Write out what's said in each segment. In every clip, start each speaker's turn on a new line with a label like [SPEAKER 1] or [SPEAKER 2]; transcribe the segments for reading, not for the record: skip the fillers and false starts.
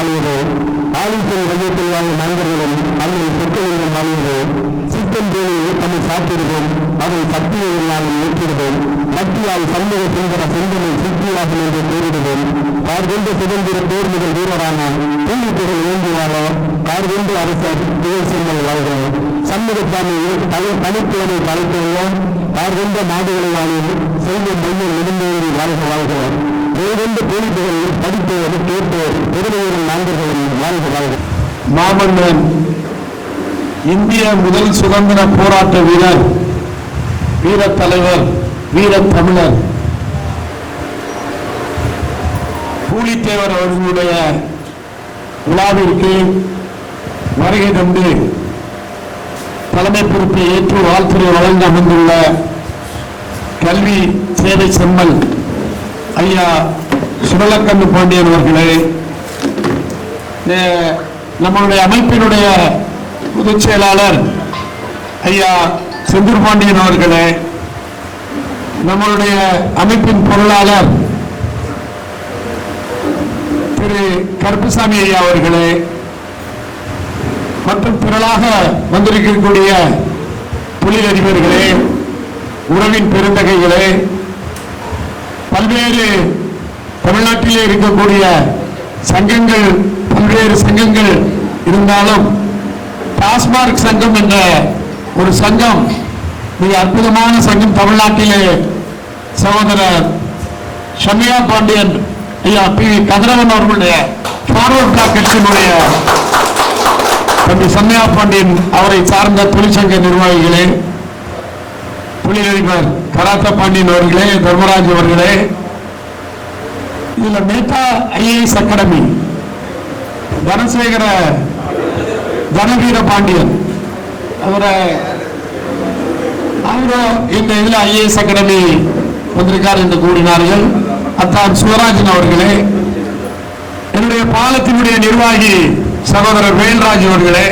[SPEAKER 1] வாழ்வது, ஆலிசன் மையத்தில் வாழும் நண்பர்களும் அன்னை சொற்களிலும் வாழ்வது, சித்தம் போலி தமிழ் சாப்பிடுவோம், அதை சக்தியை நாளும் ஏற்றிடுவோம், பக்தியால் சமூக சுந்தர சிந்தனை சித்தியாகும் என்று கூறிடுவோம். கார்கொண்ட சுதந்திர போர் முதல் வீரரான பூமிப்புகள் வேண்டுவாழ கார்கொண்டு அரசர் புகழ் செம்மல் வாழ்க. சண்முகத்தாமை தனித்துவனை தலைத்துள்ளோம். கார்கொண்ட நாடுகளை வாழும் செல்வம் மையம் நெடுந்தோறி வாழ்க வாழ்க. வேறொன்று போலிப்புகளில் படிப்போர் கேட்போர் பெருமையுடன் நான்கர்களும் வாழ்க வாழ்க.
[SPEAKER 2] மாமன்னன் இந்திய முதல் சுதந்திர போராட்ட வீரர், வீரத் தலைவர், வீரத் தமிழர் பூலித்தேவர் அவர்களுடைய விழாவிற்கு வருகை தந்து தலைமை பொறுப்பை ஏற்று வாழ்த்துறை வழங்க அமர்ந்துள்ள கல்வி சேவை செம்மல் ஐயா சுடலக்கண்ணு பாண்டியன் அவர்களே, நம்மளுடைய அமைப்பினுடைய பொதுச் செயலாளர் ஐயா செந்தூர் பாண்டியன் அவர்களே, நம்மளுடைய அமைப்பின் பொருளாளர் திரு கருப்புசாமி ஐயா அவர்களே, மற்றும் திரளாக வந்திருக்கக்கூடிய தொழிலதிபர்களே, உறவின் பெருந்தகைகளே, பல்வேறு தமிழ்நாட்டிலே இருக்கக்கூடிய சங்கங்கள், பல்வேறு சங்கங்கள் இருந்தாலும் டாஸ்மார்க் சங்கம் என்ற ஒரு சங்கம் மிக அற்புதமான சங்கம் தமிழ்நாட்டிலே சகோதரர் ஷமியா பாண்டியன் ஐயா பி கதிரவன் அவர்களுடைய ஃபார்வர்ட் பிளாக் கட்சியினுடைய தம்பி சம்யா பாண்டியன் அவரை சார்ந்த தொழிற்சங்க நிர்வாகிகளே, தொழிலதிபர் கராத்த பாண்டியன் அவர்களே, தர்மராஜ் அவர்களே, இதுல மேத்தா ஐஏஎஸ் அகாடமி தனசேகர தனவீர பாண்டியன் அவரை இந்த இதுல ஐஏஎஸ் அகாடமி வந்திருக்கார் என்று கூறினார்கள். அத்தான் சிவராஜன் அவர்களே, என்னுடைய பாலத்தினுடைய நிர்வாகி சகோதரர் வேல்ராஜ் அவர்களே,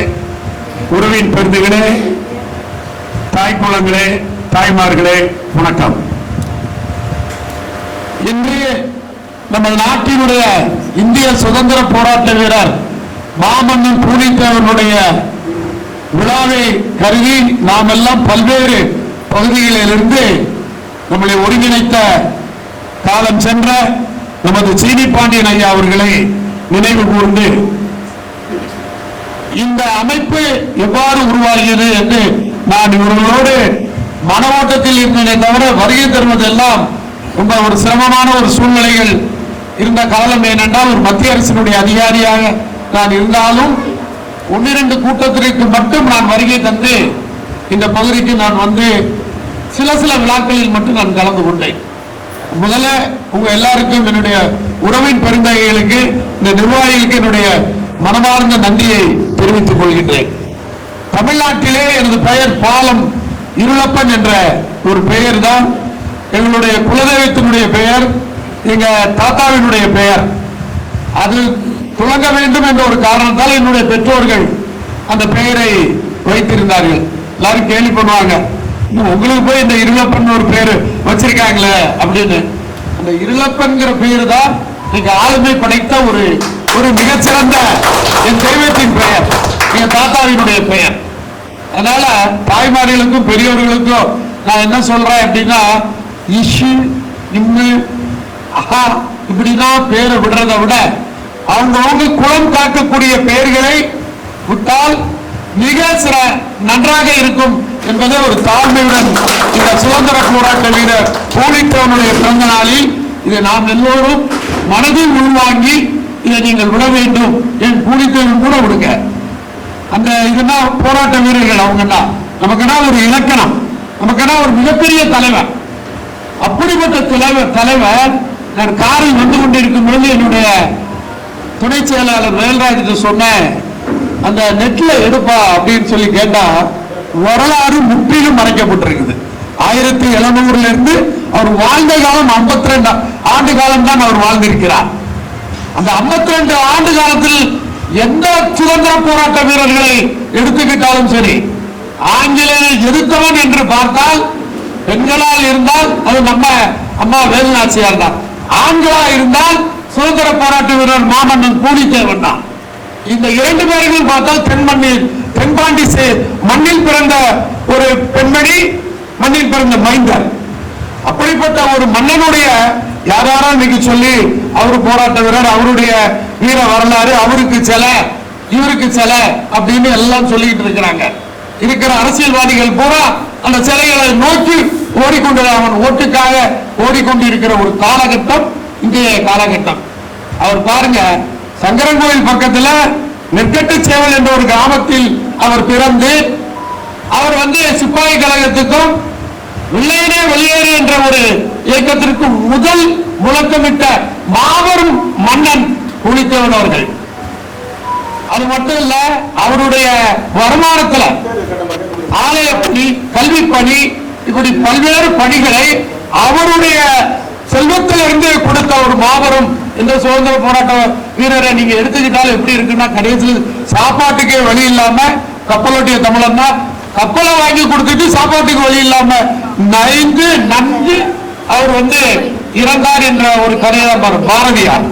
[SPEAKER 2] உறவின் பெருந்துகளே, தாய்க்குளங்களே, தாய்மார்களே, வணக்கம். இன்று நமது நாட்டினுடைய இந்திய சுதந்திர போராட்ட வீரர் மாமன்னன் பூலித்தேவனுடைய விழாவை கருதி நாம் எல்லாம் பல்வேறு பகுதிகளிலிருந்து நம்மளை ஒருங்கிணைத்த காலம் சென்ற நமது சீனி பாண்டியன் ஐயா அவர்களை நினைவு கூர்ந்து இந்த அமைப்பு எவ்வாறு உருவாகியது என்று நான் இவர்களோடு மன ஓட்டத்தில் இருந்ததை தவிர வருகை தருவதெல்லாம் ரொம்ப ஒரு சிரமமான ஒரு சூழ்நிலைகள் இருந்த காலம். ஏனென்றால் ஒரு மத்திய அரசினுடைய அதிகாரியாக நான் இருந்தாலும் 1-2 கூட்டத்திற்கு மட்டும் நான் வருகை தந்து இந்த பகுதிக்கு நான் வந்து சில விழாக்களில் மட்டும் நான் கலந்து கொண்டேன். முதல்ல உங்க எல்லாருக்கும் என்னுடைய உறவின் பெருந்தகைகளுக்கு, இந்த நிர்வாகிகளுக்கு என்னுடைய மனமார்ந்த நன்றியை தெரிவித்துக் கொள்கின்றேன். தமிழ்நாட்டிலே எனது பெயர் பாலம் இருளப்பன் என்ற ஒரு பெயர் தான் எங்களுடைய குலதெய்வத்தினுடைய பெயர், எங்க தாத்தாவினுடைய பெயர். அது துலங்க வேண்டும் என்ற ஒரு காரணத்தால் என்னுடைய பெற்றோர்கள் அந்த பெயரை வைத்திருந்தார்கள். எல்லாரும் கேள்வி பண்ணுவாங்க, உங்களுக்கு போய் இந்த இருளப்பன் ஒரு பேரு வச்சிருக்காங்களே அப்படின்னு. அந்த இருளப்பன்கிற பெயர் தான் நீங்க ஆளுமை படைத்த ஒரு மிகச்சிறந்த என் தெய்வத்தின் பெயர், என் தாத்தாவினுடைய பெயர். அதனால தாய்மார்களுக்கும் பெரியவர்களுக்கும் நான் என்ன சொல்றேன் அப்படின்னா, இஷு இம்மு அஹா இப்படிதான் பேரை விடுறதை விட அவங்க குலம் காக்கக்கூடிய பெயர்களை விட்டால் மிக நன்றாக இருக்கும் என்பதை ஒரு தாழ்மையுடன் இந்த சுதந்திர போராட்ட வீரர் பூலித்தேவனுடைய பிறந்த நாளில் இதை நாம் எல்லோரும் மனதில் உள்வாங்கி இதை நீங்கள் விட வேண்டும். என் பூலித்தேவன் கூட விடுங்க. அந்த இதுனா போராட்ட வீரர்கள் அவங்கன்னா நமக்குன்னா ஒரு இலக்கணம், நமக்குன்னா ஒரு மிகப்பெரிய தலைவர். அப்படிப்பட்ட தலைவர் நான் காரில் வந்து கொண்டிருக்கும் பொழுது என்னுடைய துணை செயலாளர் வேல்ராஜ் சொன்னேன், அந்த நெட்ல எடுப்பா அப்படின்னு சொல்லி கேட்டா வரலாறு முற்றிலும் மறைக்கப்பட்டிருக்குது. 1700 இருந்து அவர் வாழ்ந்த காலம் 52 ஆண்டு காலம் தான் அவர் வாழ்ந்திருக்கிறார். அந்த 52 ஆண்டு காலத்தில் எந்த சுதந்திர போராட்ட வீரர்களை எடுத்துக்கிட்டாலும் சரி, ஆங்கிலேயரை எதிர்த்தவன் என்று பார்த்தால் பெண்களால் இருந்தால் அது நம்ம அம்மா வேலுநாச்சியார் தான், ஆண்களா இருந்தால் சுதந்திர போராட்ட வீரர் மாமன்னன் பூலித்தேவன் தான். இந்த இரண்டு பேரையும் பார்த்தால் தென்பாண்டி மண்ணில் பிறந்த ஒரு பெண்மணி, மண்ணில் பிறந்த மைந்தர். அப்படிப்பட்ட ஒரு மன்னனுடைய யாராரும் இன்னைக்கு சொல்லி அவரு போராட்ட வீரர், அவருடைய வீர வரலாறு, அவருக்கு சில இவருக்கு சில அப்படின்னு எல்லாம் சொல்லிட்டு இருக்கிறாங்க. இருக்கிற அரசியல்வாதிகள் பூரா அந்த சிலைகளை நோக்கி ஓடிக்கொண்டு அவன் ஓட்டுக்காக ஓடிக்கொண்டிருக்கிற ஒரு காலகட்டம் இன்றைய காலகட்டம். அவர் பாருங்க, சங்கரன்கோவில் பக்கத்துல நெற்கட்டு சேவல் என்ற ஒரு கிராமத்தில் அவர் பிறந்து அவர் சிப்பாய் கழகத்துக்கும் வெள்ளையனே வெளியேறு என்ற ஒரு இயக்கத்திற்கு முதல் முழக்கமிட்ட மாபெரும் மன்னன் புலித்தேவன் அவர்கள். அது மட்டும் இல்ல, அவருடைய வருமானத்துல ஆலய பணி, கல்வி பணி, இப்படி பல்வேறு பணிகளை அவருடைய செல்வத்திலிருந்து கொடுத்த ஒரு மாபெரும் இந்த சுதந்திர போராட்ட வீரரை நீங்க எடுத்துக்கிட்டாலும் எப்படி இருக்குன்னா, கடைசியில் சாப்பாட்டுக்கே வழி இல்லாம கப்பலோட்டிய தமிழன் தான் கப்பலை வாங்கி கொடுத்துட்டு சாப்பாட்டுக்கு வழி இல்லாம நன்கு அவர் இறந்தார் என்ற ஒரு கதையை பாரதியார்.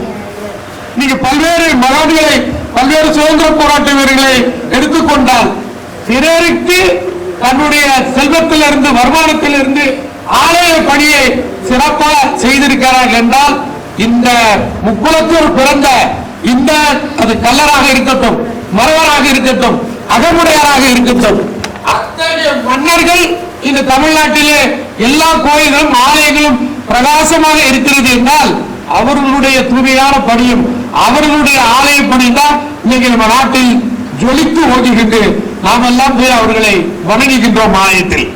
[SPEAKER 2] நீங்க பல்வேறு மகான்களை, பல்வேறு சுதந்திர போராட்ட வீரர்களை எடுத்துக்கொண்டால் பிறருக்கு தன்னுடைய செல்வத்திலிருந்து வருமானத்திலிருந்து ஆலய பணியை சிறப்பாக செய்திருக்கிறார்கள் என்றால் இந்த முக்குளத்தூர் பிறந்த இந்த அது கல்லராக இருக்கட்டும், மரவராக இருக்கட்டும், அகமுடையாராக இருக்கட்டும், அத்தகைய மன்னர்கள் இந்த தமிழ்நாட்டிலே எல்லா கோயில்களும் ஆலயங்களும் பிரகாசமாக இருக்கிறது என்றால் அவர்களுடைய தூய்மையான பணியும் அவர்களுடைய ஆலய பணி தான் இன்னைக்கு நம்ம நாட்டில் ஜொலித்து ஓடுகின்ற நாம் எல்லாம் போய் அவர்களை வணங்குகின்றோம் ஆலயத்தில்.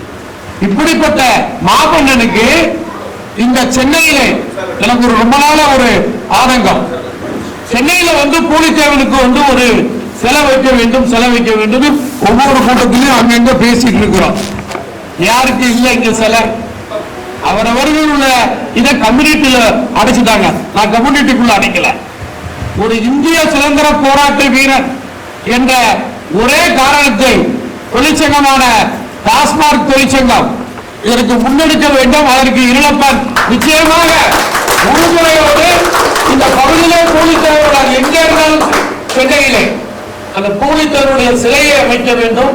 [SPEAKER 2] இப்படிப்பட்ட மாமன்னனுக்கு இந்த சென்னையிலே எனக்கு ஒரு ரொம்ப நாள ஒரு ஆதங்கம். சென்னையில பூலித்தேவனுக்கு ஒரு சிலை வைக்க வேண்டும், சிலை வைக்க வேண்டும். ஒவ்வொரு கூட்டத்திலையும் அங்கங்க பேசிட்டு இருக்கிறோம். யாருக்கு இல்ல இங்க சிலை? அவரவர்கள் உள்ள இதை கம்யூனிட்டியில அடைச்சிட்டாங்க. நான் கம்யூனிட்டிக்குள்ள அடைக்கல. ஒரு இந்திய சுதந்திர போராட்ட வீரர் என்ற ஒரே காரணத்தை தொழிற்சங்கமான டாஸ்மாக் தொழிற்சங்கம் இதற்கு முன்னெடுக்க வேண்டும். அதற்கு இருளப்பன் நிச்சயமாக உறுதுணையோடு இந்த பகுதியிலே பூலித்தேவர் எங்கே இருந்தாலும் சென்னையிலே அந்த பூலித்தேவருடைய சிலையை அமைக்க வேண்டும்.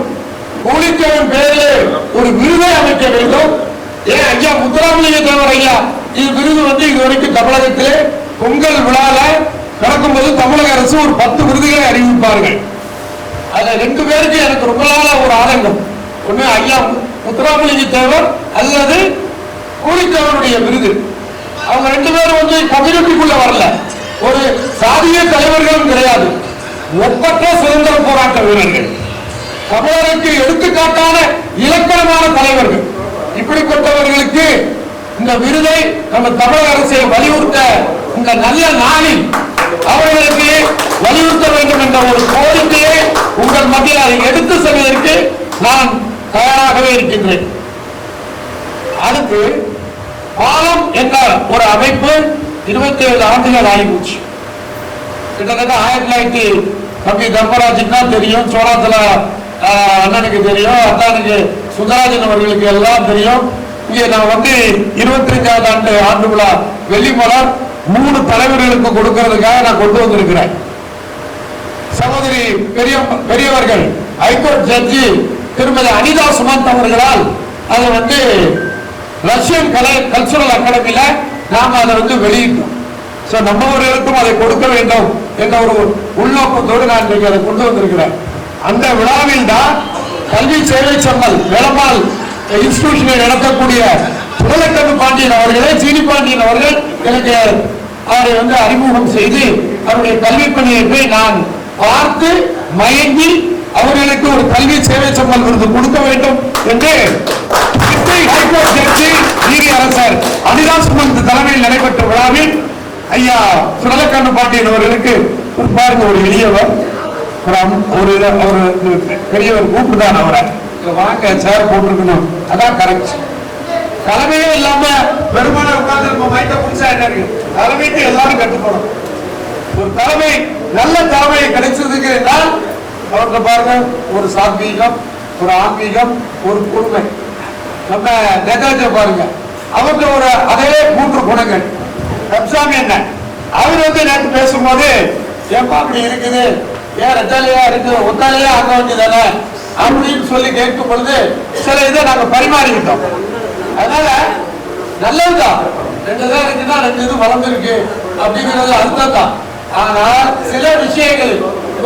[SPEAKER 2] பூலித்தேவன் பேரிலே ஒரு விருதை அமைக்க வேண்டும். ஏன் ஐயா முத்துராமலிங்க தேவர் ஐயா இது விருது இதுவரைக்கும் தமிழகத்திலே பொங்கல் விழால நடக்கும்போது தமிழக அரசு ஒரு 10 விருதுகளை அறிவிப்பார்கள். அதுல 2 பேருக்கு எனக்கு ரொம்ப நாள ஒரு ஆதங்கம். ஒண்ணு ஐயா முத்துராமலிங்க தேவர் அல்லது பூலித்தேவனுடைய விருது. அவங்க 2 பேரும் கம்யூனிட்டிக்குள்ள வரல. ஒரு சாதிய தலைவர்களும் கிடையாது. ஒப்பற்ற சுதந்திர போராட்ட வீரர்கள், தமிழருக்கு எடுத்துக்காட்டான இலக்கணமான தலைவர்கள். இப்படிப்பட்டவர்களுக்கு இந்த விருதை நம்ம தமிழக அரசை வலியுறுத்த இந்த நல்ல நாளில் அவர்களுக்கு வலியுறுத்த வேண்டும் என்ற ஒரு கோரிக்கையை உங்கள் மத்தியில் அதை எடுத்து செல்வதற்கு நான் தயாராகவே இருக்கின்றேன். அடுத்து பாலம் என்ற ஒரு அமைப்பு 27 ஆண்டுகள் ஆகிப்போச்சு. கிட்டத்தட்ட 1900 தம்பி தர்மராஜுக்கு தான் தெரியும், சோழத்துல அண்ணனுக்கு தெரியும், அத்தானுக்கு சுந்தராஜன் அவர்களுக்கு எல்லாம் தெரியும். இங்கே நான் 25வது ஆண்டு விழா வெள்ளி மலர் 3 தலைவர்களுக்கு கொடுக்கிறதுக்காக நான் கொண்டு வந்திருக்கிறேன். சகோதரி பெரியவர்கள் ஹைகோர்ட் ஜட்ஜி திருமதி அனிதா சுமந்த் அவர்களால் அதை ரஷ்யன் கல்ச்சுரல் அகாடமியில நாம அதை வெளியிட்டோம். நம்மவர்களுக்கும் அதை கொடுக்க வேண்டும் என்ற ஒரு உள்நோக்கத்தோடு நான் இன்றைக்கு அதை கொண்டு வந்திருக்கிறேன். அந்த விழாவில் தான் கல்வி சேவை சம்மல் வேளம்மாள் இன்ஸ்டிடியூஷனை நடத்தக்கூடிய புகழக்கண்ணு பாண்டியன் அவர்களே, சீனி பாண்டியன் அவர்கள் எனக்கு அவரை அறிமுகம் செய்து அவருடைய கல்வி பணியை போய் நான் பார்த்து மயங்கி அவர்களுக்கு ஒரு கல்வி சேவை சம்மல் விருது கொடுக்க வேண்டும் என்று ஹைகோர்ட் ஜட்ஜி நீதியரசர் அனிதா சுமந்த் தலைமையில் நடைபெற்ற விழாவில் ஐயா புகழக்கண்ணு பாண்டியன் அவர்களுக்கு பாருங்க, ஒரு எளியவர், ஒரு பெரியவர் கூப்பிட்டுதான் அவரை வாங்க சேர் போட்டிருக்கணும். அதான் கரெக்ட். தலைமையே இல்லாம பெருமான உட்கார்ந்து நம்ம மைட்ட புடிச்சா என்ன இருக்கு? தலைமைக்கு எல்லாரும் கட்டுப்படும். ஒரு தலைமை நல்ல தலைமை கிடைச்சதுக்கு என்றால் அவருக்கு பாருங்க, ஒரு சாத்வீகம், ஒரு ஆன்மீகம், ஒரு பொறுமை. நம்ம நேதாஜி பாருங்க, அவருக்கு ஒரு அதே 3 குணங்கள். ரப்சாமி என்ன அவர் நேற்று பேசும்போது ஏப்பா அப்படி இருக்குது, ஏன் ரெட்டாலையா இருக்கு, ஒத்தாலையா ஆக வேண்டியதானே அப்படின்னு சொல்லி கேட்கும் பொழுது சில இதை நாங்க பரிமாறிக்கிட்டோம். அதனால நல்லதுதான், 2 தான் இருக்குன்னா 2 இது வளர்ந்துருக்கு அப்படிங்கிறது அர்த்தம் தான். ஆனால் சில விஷயங்கள்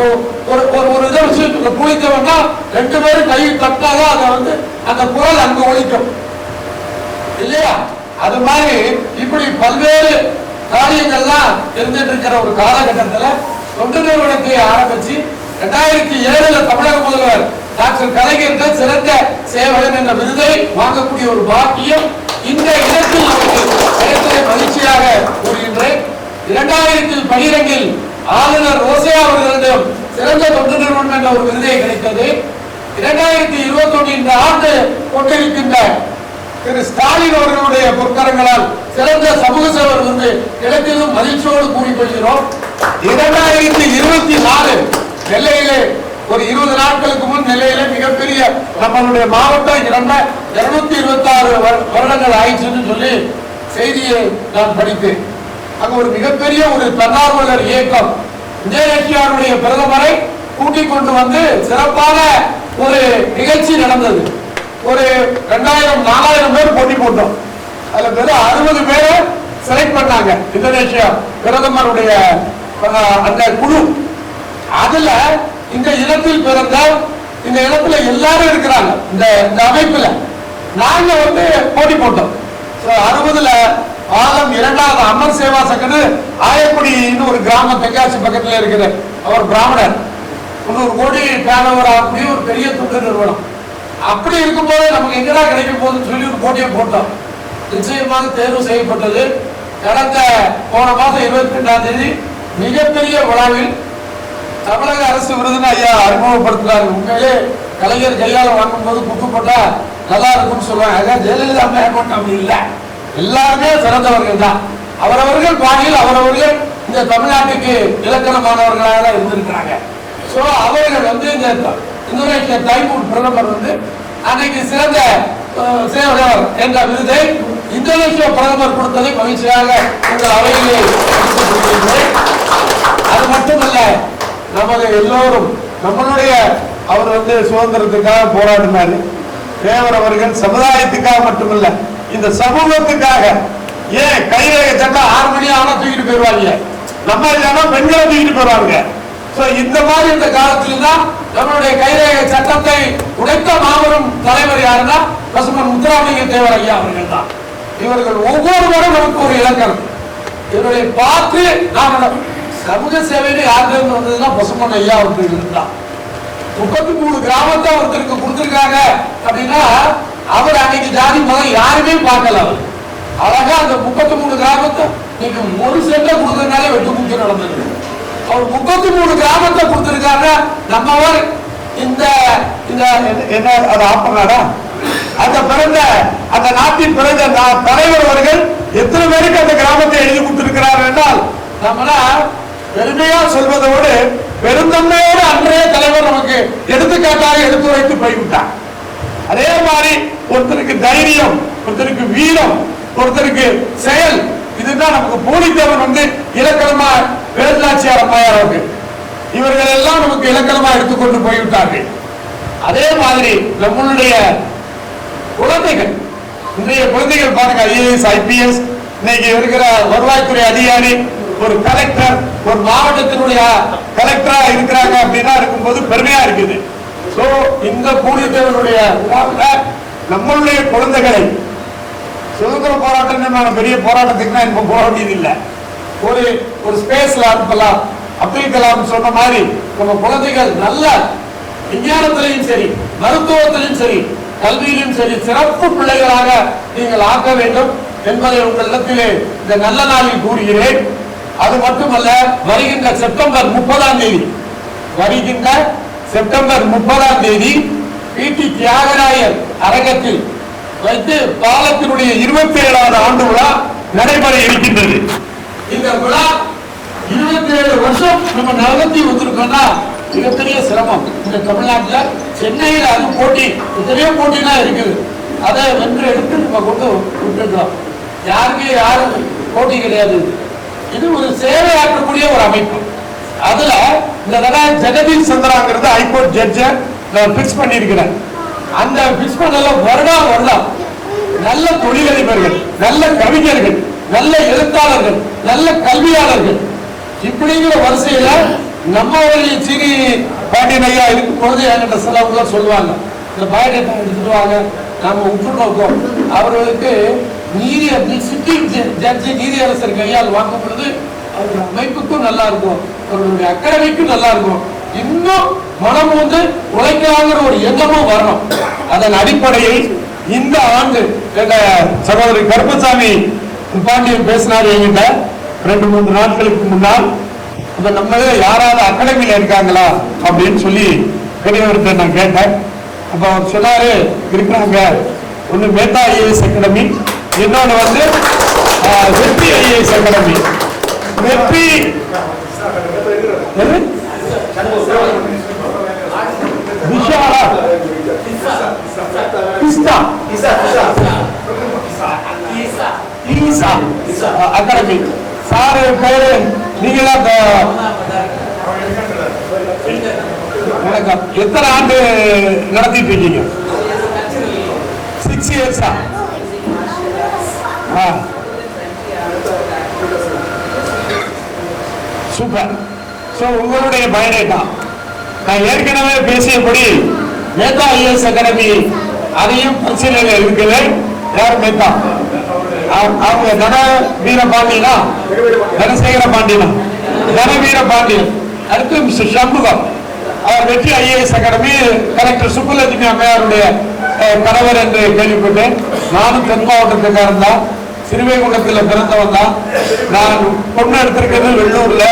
[SPEAKER 2] ஒரு இதை விஷயத்துக்கு குளித்தவன்னா 2 பேரும் கை தட்டாதான் அதை வந்து அந்த குரல் அங்கு ஒழிக்கும் இல்லையா? அது மாதிரி இப்படி பல்வேறு காரியங்கள்லாம் இருந்துட்டு இருக்கிற ஒரு காலகட்டத்தில் தொண்டு நிறுவனத்தை ஆரம்பிச்சு 2007 தமிழக முதல்வர் டாக்டர் கலைஞர்கள் சிறந்த சேவகன் என்ற விருதை வாங்கக்கூடிய ஒரு பாக்கியம் இந்த இடத்தில் நமக்கு கிடைத்ததை மகிழ்ச்சியாக கூறுகின்றேன். 2012 ஆளுநர் ரோசையா அவர்களிடம் சிறந்த தொண்டு நிறுவனம் என்ற ஒரு விருதை கிடைத்தது. 2021 இந்த ஆண்டு கொண்டிருக்கின்ற திரு ஸ்டாலின் அவர்களுடைய பொற்கரங்களால் சிறந்த சமூக சேவர் விருது கிடைத்ததும் மகிழ்ச்சியோடு கூறிக்கொள்கிறோம். 2024 நெல்லையிலே ஒரு 20 நாட்களுக்கு முன் நெல்லையிலே மிகப்பெரிய நம்மளுடைய மாவட்டம் 226 வருடங்கள் ஆயிடுச்சுன்னு சொல்லி செய்தியை நான் படித்தேன். அங்க ஒரு மிகப்பெரிய ஒரு தன்னார்வலர் இயக்கம் இந்தோனேஷியாவுடைய பிரதமரை கூட்டிக் கொண்டு வந்து சிறப்பான ஒரு நிகழ்ச்சி நடந்தது. ஒரு 2000-4000 பேர் போட்டி போட்டோம். அதுல வெறும் 60 பேரை செலக்ட் பண்ணாங்க இந்தோனேஷியா பிரதமருடைய அந்த குழு. அதுல இந்த இனத்தில் பிறந்த இந்த இடத்துல எல்லாரும் இருக்கிறாங்க. இந்த அமைப்புல நாங்க வந்து போட்டி போட்டோம். 60ல ஆலம் 2வது அமர் சேவா சங்கர் ஆயக்குடின்னு ஒரு கிராமம் தெற்காசி பக்கத்துல இருக்குது. அவர் பிராமணர். 300 கோடி டர்னோவர் ஆகக்கூடிய ஒரு பெரிய தொண்டு நிறுவனம். அப்படி இருக்கும்போது நமக்கு எங்கடா கிடைக்கும் போதுன்னு சொல்லி ஒரு போட்டியை போட்டோம். நிச்சயமாக தேர்வு செய்யப்பட்டது. கடந்த போன மாதம் 22ஆம் தேதி மிகப்பெரிய விழாவில் தமிழக அரசு விருதுன்னு ஐயா அறிமுகப்படுத்துறாரு. உண்மையிலே கலைஞர் கையால வாங்கும் போது குத்துப்பட்டா நல்லா இருக்கும்னு சொல்லுவாங்க. அதான் ஜெயலலிதா மேம்பட்ட அப்படி இல்லை, எல்லாருமே சிறந்தவர்கள் தான். அவரவர்கள் பாணியில் அவரவர்கள் இந்த தமிழ்நாட்டுக்கு இலக்கணமானவர்களாக தான் இருந்திருக்கிறாங்க. ஸோ அவர்கள் வந்து இந்த இந்தோனேஷியா தைமூர் பிரதமர் வந்து அன்னைக்கு சிறந்த சேவகர் என்ற விருதை இந்தோனேஷியா பிரதமர் கொடுத்ததை மகிழ்ச்சியாக இந்த அவையிலே. அது மட்டுமல்ல, நமது எல்லோரும் நம்மளுடைய அவர் வந்து சுதந்திரத்துக்காக போராடினாரு. தேவர் அவர்கள் சமுதாயத்துக்காக மட்டுமல்ல இந்த சமூகத்துக்காக. ஏன் கைரேகை சட்டம் 6 மணி ஆனா தூக்கிட்டு போயிடுவாங்க, நம்ம இல்லைன்னா பெண்களை தூக்கிட்டு போயிடுவாங்க. இந்த மாதிரி இந்த காலத்தில் தான் நம்மளுடைய கைரேகை சட்டத்தை உடைத்த மாபெரும் தலைவர் யாருன்னா பசுமன் முத்துராமலிங்க தேவர் ஐயா அவர்கள் தான். இவர்கள் ஒவ்வொருவரும் நமக்கு ஒரு இலக்கணம். இவர்களை பார்த்து நாம் சமூக சேவையில யாருக்கு வந்ததுன்னா பசுமன் ஐயா அவர்கள் இருந்தார். 33 கிராமத்தை ஒருத்தருக்கு கொடுத்திருக்காங்க அப்படின்னா அவர் அன்னைக்கு ஜாதி மதம் யாருமே பார்க்கல. அவர் அழகா அந்த 33 கிராமத்தை நீங்க ஒரு சென்ட கொடுத்ததுனாலே வெட்டு குத்து நடந்தது. அவர் 33 கிராமத்தை கொடுத்திருக்காங்க. நம்மவர் இந்த என்ன அது ஆப்பநாடா அந்த பிறந்த அந்த நாட்டின் பிறந்த தலைவர் அவர்கள் எத்தனை பேருக்கு அந்த கிராமத்தை எழுதி கொடுத்திருக்கிறார் என்றால் நம்மள பெருமையா சொல்வதோடு பெருந்தன்மையோடு அன்றைய தலைவர் நமக்கு எடுத்துக்காட்டாக எடுத்துரைத்து போய்விட்டார். அதே மாதிரி ஒருத்தருக்கு தைரியம், ஒருத்தருக்கு வீரம், ஒருத்தருக்கு செயல், இதுதான் நமக்கு பூலித்தேவன் வந்து இலக்கணமா வேலுநாச்சியார் அம்மையார் அவர்கள் இவர்கள் எல்லாம் நமக்கு இலக்கணமா எடுத்துக்கொண்டு போய்விட்டார்கள். அதே மாதிரி நம்மளுடைய குழந்தைகள், இன்றைய குழந்தைகள் பாருங்க, IAS IPS இன்னைக்கு இருக்கிற வருவாய்த்துறை அதிகாரி, ஒரு கலெக்டர், ஒரு மாவட்டத்தினுடைய கலெக்டரா இருக்கிறாங்க அப்படின்னா இருக்கும்போது பெருமையா இருக்குது. சோ இந்த பூலித்தேவனுடைய நம்மளுடைய குழந்தைகளை சுதந்திர போராட்டம் பெரிய போராட்டத்துக்கு இப்ப போக வேண்டியது இல்லை. ஒரு ஸ்பேஸ்ல அனுப்பலாம். அப்துல் கலாம் சொன்ன மாதிரி நம்ம குழந்தைகள் நல்ல விஞ்ஞானத்திலையும் சரி, மருத்துவத்திலும் சரி, கல்வியிலும் சரி சிறப்பு பிள்ளைகளாக நீங்கள் ஆக்க வேண்டும் என்பதை உங்கள் இடத்திலே இந்த நல்ல நாளில் கூறுகிறேன். அது மட்டுமல்ல, வருகின்ற செப்டம்பர் 30ஆம் தேதி PT தியாகராயர் அரங்கத்தில் வைத்து பாலத்தினுடைய 27வது ஆண்டு விழா நடைபெற இருக்கின்றது. இந்த விழா 27 வருஷம் நம்ம நடத்தி வந்திருக்கோம்னா மிகப்பெரிய சிரமம். இந்த தமிழ்நாட்டில் சென்னையில் அது போட்டி, எத்தனையோ போட்டினா இருக்குது. அதை வென்று எடுத்து நம்ம கொண்டு விட்டுருக்கோம். யாருமே யாரும் போட்டி கிடையாது. இது ஒரு சேவையாற்றக்கூடிய ஒரு அமைப்பு. அதுல இந்த தடவை ஜெகதீஷ் சந்திராங்கிறது ஹைகோர்ட் ஜட்ஜ பிக்ஸ் பண்ணியிருக்கிறேன். அந்த பிக்ஸ் பண்ணல வருடம் நல்ல தொழிலதிபர்கள், நல்ல கவிஞர்கள், நல்ல எழுத்தாளர்கள், நல்ல கல்வியாளர்கள் இப்படிங்கிற வரிசையில நம்ம சீனி பாண்டியன் ஐயா இருக்கும் பொழுது என்கிட்ட சிலவங்க சொல்லுவாங்க, இந்த பயோடேட்டா எடுத்துட்டு வாங்க, நாம உற்று நோக்கோம். அவர்களுக்கு நீதி சிட்டிங் ஜட்ஜி நீதியரசர் கையால் வாங்கும் பொழுது அவருடைய அமைப்புக்கும் நல்லா இருக்கும், அவர்களுடைய அகாடமிக்கும் நல்லா இருக்கும், இன்னும் மனம் வந்து உழைக்கலாங்கிற ஒரு எண்ணமும் வரணும். அதன் அடிப்படையில் இந்த ஆண்டு சகோதரி கருப்பசாமி பாண்டியன் பேசினார் என்கிட்ட 2-3 நாட்களுக்கு முன்னால். நம்ம யாராவது அகாடமியில இருக்காங்களா அப்படின்னு சொல்லி பெரியவர்கிட்ட நான் கேட்டேன். அப்ப அவர் சொன்னாரு, இருக்கிறாங்க. ஒண்ணு மேத்தா ஐஏஎஸ் அகாடமி, இன்னொன்னு வந்து வெற்றி ஐஏஎஸ் அகாடமி. வெற்றி விஷாலா அகாடமி சாரு பேரு நீங்களா எத்தனை ஆண்டு நடத்திட்டு இருக்கீங்க? 6 years. சூப்பர். சோ உங்களுடைய பயோடேட்டா நான் ஏற்கனவே பேசியபடி மேத்தா ஐஏஎஸ் அகாடமி அதையும் பரிசீலனை இருக்குது. யார் மேத்தா? அவங்க தனவீர பாண்டியனா, தனசேகர பாண்டியனா? தனவீர பாண்டியன். அடுத்து மிஸ்டர் சண்முகம், அவர் வெற்றி ஐஏஎஸ் அகாடமி கலெக்டர் சுப்புலட்சுமி அம்மையாருடைய கணவர் என்று கேள்விப்பட்டேன். நானும் தென் மாவட்டத்துக்காரன் தான், சிறுவைகுண்டத்தில் பிறந்தவன் தான். நான் பொண்ணு எடுத்திருக்கிறது வெள்ளூர்ல.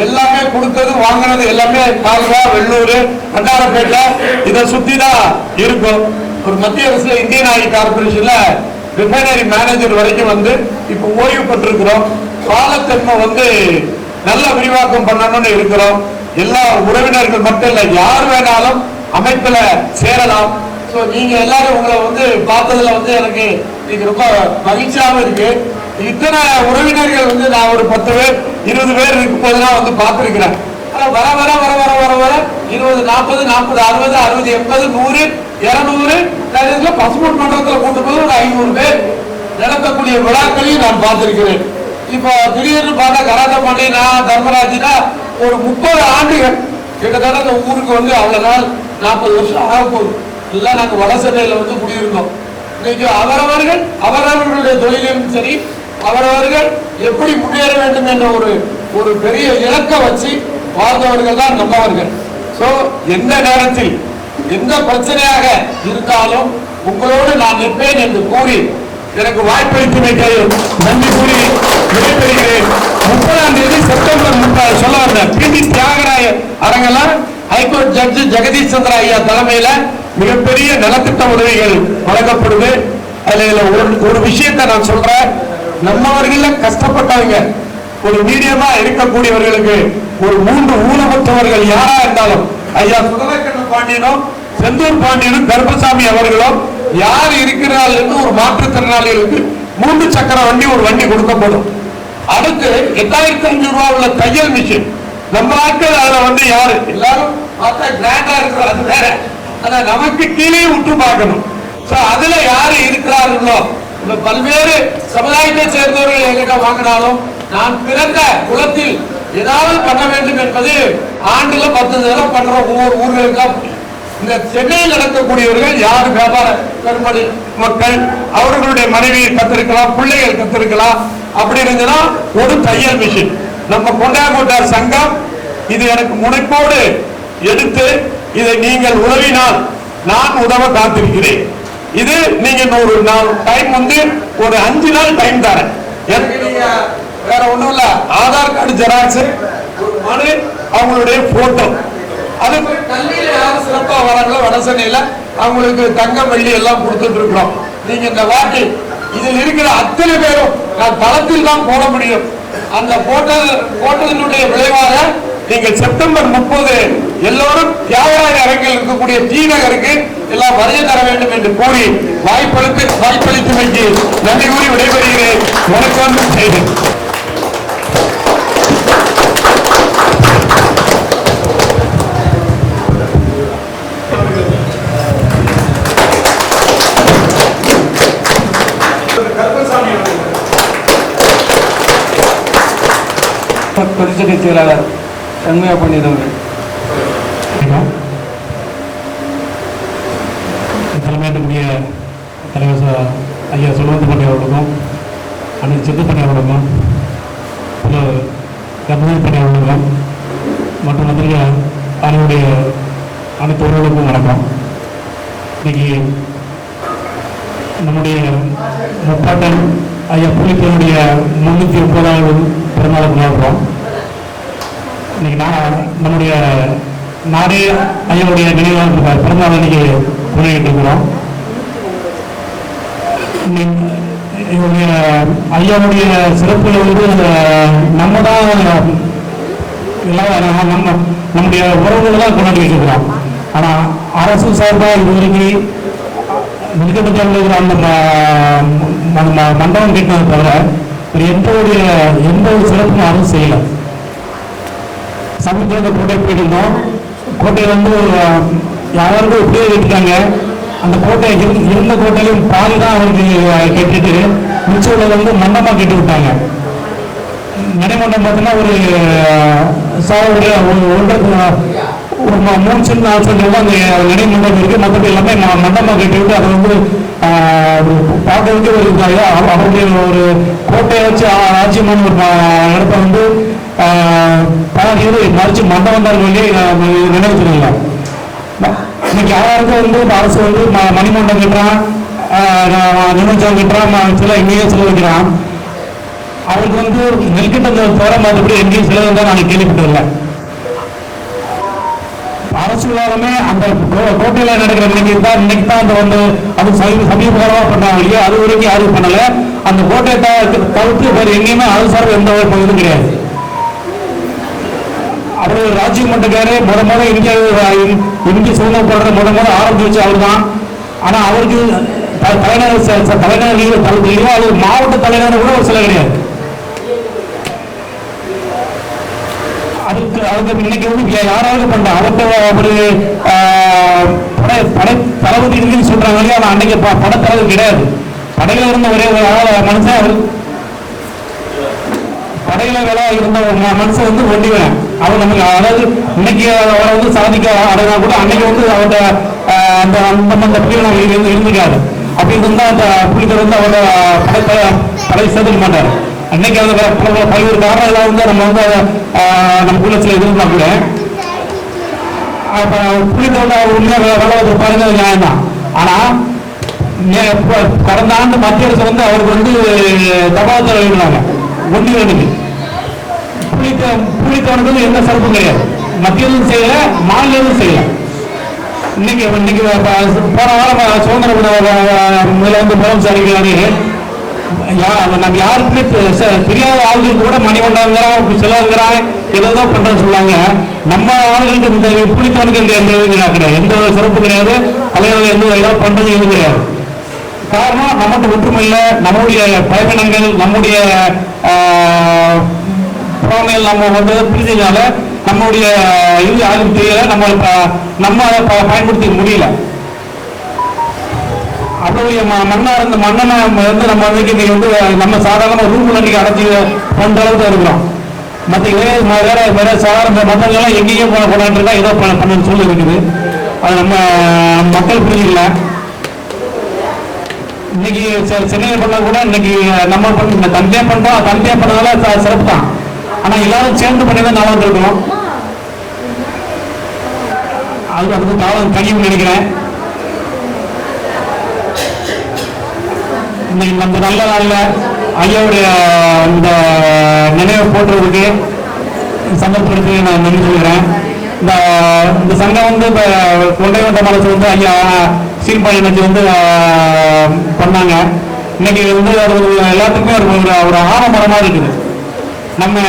[SPEAKER 2] எல்லாமே கொடுத்தது வாங்கினது எல்லாமே கால்வா, வெள்ளூர், வண்டாரப்பேட்டை இதை சுத்தி தான் இருக்கும். ஒரு மத்திய அரசுல இந்தியன் ஆயில் கார்பரேஷன்ல ரிஃபைனரி மேனேஜர் வரைக்கும் வந்து இப்ப ஓய்வு பெற்றிருக்கிறோம். பாலத்தன்மை வந்து நல்ல விரிவாக்கம் பண்ணணும்னு இருக்கிறோம். எல்லா உறவினர்கள் மட்டும் இல்ல, யார் வேணாலும் அமைப்புல சேரலாம். சோ நீங்க எல்லாரும் உங்களை வந்து பார்த்ததுல வந்து எனக்கு நீங்க ரொம்ப மகிழ்ச்சியாகவும் இருக்கு. இத்தனை உறவினர்கள் வந்து நான் ஒரு 10 பேர் 20 பேர் இருக்கும் போதுதான் வந்து பார்த்திருக்கிறேன். ஆனா வர வர வர வர வர வர 20, 40, 40, 60, 60, 80, 100, 200 பசுமன் மன்றத்தில் கூட்டு போது ஒரு 500 பேர் நடத்தக்கூடிய விழாக்களையும் நான் பார்த்திருக்கிறேன். இப்போ திடீர்னு பார்த்தா கராத்த பாண்டி, நான் தர்மராஜ்னா ஒரு 30 ஆண்டுகள் கிட்டத்தட்ட அந்த ஊருக்கு வந்து அவ்வளவு நாள் 40 வருஷம் ஆக போகுது. எல்லாம் நாங்கள் வடசென்னையில வந்து குடியிருந்தோம். இன்னைக்கு அவரவர்களுடைய தொழிலும் சரி, அவரவர்கள் எப்படி முன்னேற வேண்டும் என்ற ஒரு பெரிய இலக்கை வச்சு வாழ்ந்தவர்கள் தான் நம்மவர்கள். சோ எந்த நேரத்தில் எந்த பிரச்சனையாக இருந்தாலும் உங்களோடு நான் நிற்பேன் என்று கூறி எனக்கு வாய்ப்பளித்தமைக்கு நன்றி கூறி விடைபெறுகிறேன். 30ஆம் தேதி செப்டம்பர் 30 சொல்ல வந்த பி.டி. தியாகராய அரங்கெல்லாம் ஹைகோர்ட் ஜட்ஜி ஜெகதீஷ் சந்திரா ஐயா தலைமையில மிகப்பெரிய நலத்திட்ட உதவிகள் வழங்கப்படுது. அதுல ஒரு விஷயத்தை நான் சொல்றேன், நம்மவர்கள் கஷ்டப்பட்டவங்க, ஒரு மீடியமா இருக்கக்கூடியவர்களுக்கு ஒரு 3 ஊனமுற்றவர்கள் யாரா இருந்தாலும், ஐயா சுடலைக்கண்ண பாண்டியனும் செந்தூர் பாண்டியனும் கருப்பசாமி அவர்களும் யார் இருக்கிறார்கள் என்று ஒரு மாற்றுத்திறனாளிகளுக்கு 3 சக்கர வண்டி ஒரு வண்டி கொடுக்கப்படும். அடுத்து 8500 ரூபாய் உள்ள தையல் மிஷின் நம்ம ஆட்கள் அதுல வந்து யாரு எல்லாரும் பார்த்தா கிராண்டா இருக்கிற அது வேற, ஆனா நமக்கு கீழே விட்டு பார்க்கணும். அதுல யாரு இருக்கிறார்களோ பல்வேறு சமுதாயத்தை சேர்ந்தவர்கள் என்கிட்ட வாங்கினாலும் நான் பிறந்த குலத்தில் ஏதாவது பண்ண வேண்டும் என்பது ஆண்டுல 10 தடவை பண்ற ஒவ்வொரு ஊர்களுக்கு. இந்த சென்னையில் நடக்கக்கூடியவர்கள் யாரு வியாபார பெருமதி மக்கள், அவர்களுடைய மனைவி கத்திருக்கலாம், பிள்ளைகள் கத்திருக்கலாம். அப்படி இருந்ததுன்னா ஒரு தையல் மிஷின் நம்ம கொண்டாங்கோட்டார் சங்கம் இது எனக்கு முனைப்போடு எடுத்து இதை நீங்கள் உதவினால் நான் உதவ காத்திருக்கிறேன். இது நீங்க ஒரு டைம் வந்து ஒரு 5 நாள் டைம் தரேன். எனக்கு நீங்க வேற ஒண்ணும் இல்ல, ஆதார் கார்டு ஜெராக்ஸ், ஒரு மனு, அவங்களுடைய போட்டோ, அது கல்வியில யாரும் சிறப்பா வராங்களோ வடசென்னையில அவங்களுக்கு தங்கம் வெள்ளி எல்லாம் கொடுத்துட்டு இருக்கிறோம். நீங்க இந்த வாட்டி இதில் இருக்கிற அத்தனை பேரும் நான் தளத்தில் தான் போட முடியும். அந்த போட்டதனுடைய விளைவாக நீங்கள் செப்டம்பர் 30 எல்லோரும் தியாகராய அரங்கில் இருக்கக்கூடிய டி நகருக்கு எல்லாம் வரைய தர வேண்டும் என்று கூறி வாய்ப்பளித்தமைக்கு நன்றி கூறி விடைபெறுகிறேன். வணக்கம்.
[SPEAKER 3] பிரதிச்சட்டை செயலாளர் தன்மையா பண்ணிடுவாங்க.
[SPEAKER 4] தலைமையேற்கக்கூடிய தலைவர் ஐயா சொல்வந்து பண்ணி அவர்களுக்கும் அனைத்து சித்து பண்ணி அவர்களுக்கும் கர்மன் பண்ணி அவர்களுக்கும் மற்றும் வந்து அதனுடைய அனைத்து உறவுகளுக்கும் வணக்கம். இன்னைக்கு நம்முடைய முப்பாட்டன் ஐயா புலித்தனுடைய 330வது பிறந்தநாளை கொண்டாடுறோம். இன்னைக்கு நம்முடைய நாடே ஐயாவுடைய நினைவாக பிறந்தநாள் இன்னைக்கு கொண்டாடிட்டு இருக்கிறோம். என்னுடைய ஐயாவுடைய சிறப்புகள் வந்து நம்ம தான் எல்லாம் நம்முடைய உறவுகளை தான் கொண்டாடி வச்சிருக்கிறோம். ஆனால் அரசு சார்பாக இதுவரைக்கும் அந்த மண்டபம் கேட்டதை தவிர எந்த ஒரு சிறப்பும் அரசு செய்யலை. சமீபத்தில் கோட்டை போயிருந்தோம். கோட்டையில் வந்து யாராருக்கும் இப்படியே கேட்டுட்டாங்க. அந்த கோட்டை இருந்த கோட்டையிலும் பாதி தான் அவருக்கு கட்டிட்டு மிச்சோட வந்து மண்டபமாக கட்டி விட்டாங்க. நடைமண்டம் பார்த்தீங்கன்னா ஒரு ஒரு 3 சென்ட் 4 சென்ட் தான் அந்த நடைமண்டபம் இருக்கு. மற்றபடி எல்லாமே மண்டபமாக கட்டி விட்டு அதை வந்து பார்க்கறதுக்கு ஒரு அவருடைய ஒரு கோட்டையை வச்சு ராஜ்யமான ஒரு இடத்த வந்து பாதியில் மறிச்சு மண்டபம் தான் சொல்லி நினைவுச்சுருங்க. இன்னைக்கு யாராருக்கும் வந்து அரசு வந்து மணிமண்டம் கட்டுறான், நினைச்சம் கட்டுறான், சில எங்கேயும் சில வைக்கிறான். அவருக்கு வந்து நெல்கட்டத்தை தவிர மற்றபடி எங்கேயும் சில தான் நாங்கள் கேள்விப்பட்டதில்லை. அரசு எல்லாருமே அந்த கோட்டையில் நடக்கிற இன்னைக்கு தான் அந்த வந்து அது சமீபகாலமாக பண்றாங்க இல்லையா, அது வரைக்கும் யாரும் பண்ணல. அந்த கோட்டையை தவிர்த்து வேறு எங்கேயுமே அரசு சார்பு எந்த ஒரு பகுதியும் கிடையாது. அவர் ராஜீவ் மண்டக்காரு இந்திய சுதந்திர போராட்ட ஆரம்பிச்சு வச்சு அவர் தான். ஆனா அவருக்கு தலைநகர் அது மாவட்ட தலைநகர் கூட ஒரு சில கிடையாது. அதுக்கு இன்னைக்கு வந்து யாராவது பண்ற அவர்கிட்ட ஒரு படை தளபதி இருக்குன்னு சொல்றாங்க இல்லையா, ஆனா அன்னைக்கு படத்தளவு கிடையாது. படையில இருந்த ஒரே ஒரு மனுஷன் அவர் படையில வேலை இருந்த மனுஷன் வந்து ஒண்டிவேன். அவர் நமக்கு அதாவது இன்னைக்கு அவரை வந்து சாதிக்க அடையா கூட அன்னைக்கு வந்து அவரோட அந்த புலிகள் இருந்துக்காது. அப்படி இருந்தா அந்த புலிகள் வந்து அவரோட படை சேர்த்துக்க மாட்டார். அன்னைக்கு அந்த பல்வேறு காரணங்களாக வந்து நம்ம வந்து நம்ம குலத்தில் இருந்தா கூட புலிகள் வந்து அவர் உண்மையாக வேலை பாருங்க நியாயம் தான். ஆனா கடந்த ஆண்டு மத்திய அரசு வந்து அவருக்கு வந்து தபால் எழுதினாங்க ஒன்றியனுக்கு. புலித்தவனுக்கு எந்த சிறப்பும் கிடையாது. மத்தியிலும் செய்யல, மாநிலமும் செய்யல. இன்னைக்கு போன வாரம் சுதந்திர முதல்ல வந்து முதலமைச்சர் நம்ம யாருக்குமே தெரியாத ஆளுகளுக்கு கூட மணிமண்டபங்கிறான் சிலங்கிறான் ஏதோ பண்றேன்னு சொல்லாங்க. நம்ம ஆளுகளுக்கு இந்த புலித்தவனுக்கு கிடையாது, எந்த சிறப்பு கிடையாது. தலைவர்கள் எந்த ஏதாவது பண்றது எதுவும் கிடையாது. காரணம் நமக்கு ஒற்றுமை இல்லை. நம்முடைய பயணங்கள் நம்முடைய புறாமையில் நம்ம வந்து பிரிஞ்சதுனால நம்முடைய இது யாருக்கும் தெரியல. நம்ம அதை பயன்படுத்திக்க முடியல. அவருடைய மன்னா இருந்த மன்னனை வந்து நம்ம வந்து நம்ம சாதாரண ரூம்ல இன்னைக்கு அடைச்சி பண்ற அளவுக்கு இருக்கிறோம். மற்ற வேற சாதாரண மற்றவங்கெல்லாம் எங்கேயும் கொண்டாந்துருக்கா ஏதோ பண்ணு சொல்லி இருக்குது. அது நம்ம மக்கள் புரிஞ்சுக்கல. இன்னைக்கு சென்னையில் பண்ண கூட இன்னைக்கு நம்ம தந்தையா பண்றோம். தந்தையா பண்ணதால சிறப்பு தான். ஆனா எல்லாரும் சேர்ந்து பண்ணிதான் நல்லா இருக்கணும். அதுக்கு காலம் கழிவு நினைக்கிறேன். இன்னைக்கு நம்ம நல்ல நாள்ல ஐயாவுடைய இந்த நினைவை போட்டுறதுக்கு சந்தர்ப்பத்துக்கு நான் நன்றி சொல்கிறேன். இந்த சங்கம் வந்து இப்போ கொண்டைவட்ட மனசு வந்து ஐயா சீர்பாடி நினைச்சு வந்து பண்ணாங்க. இன்னைக்கு வந்து அது எல்லாத்துக்குமே ஒரு ஆரம்பரமா இருக்குது. நம்ம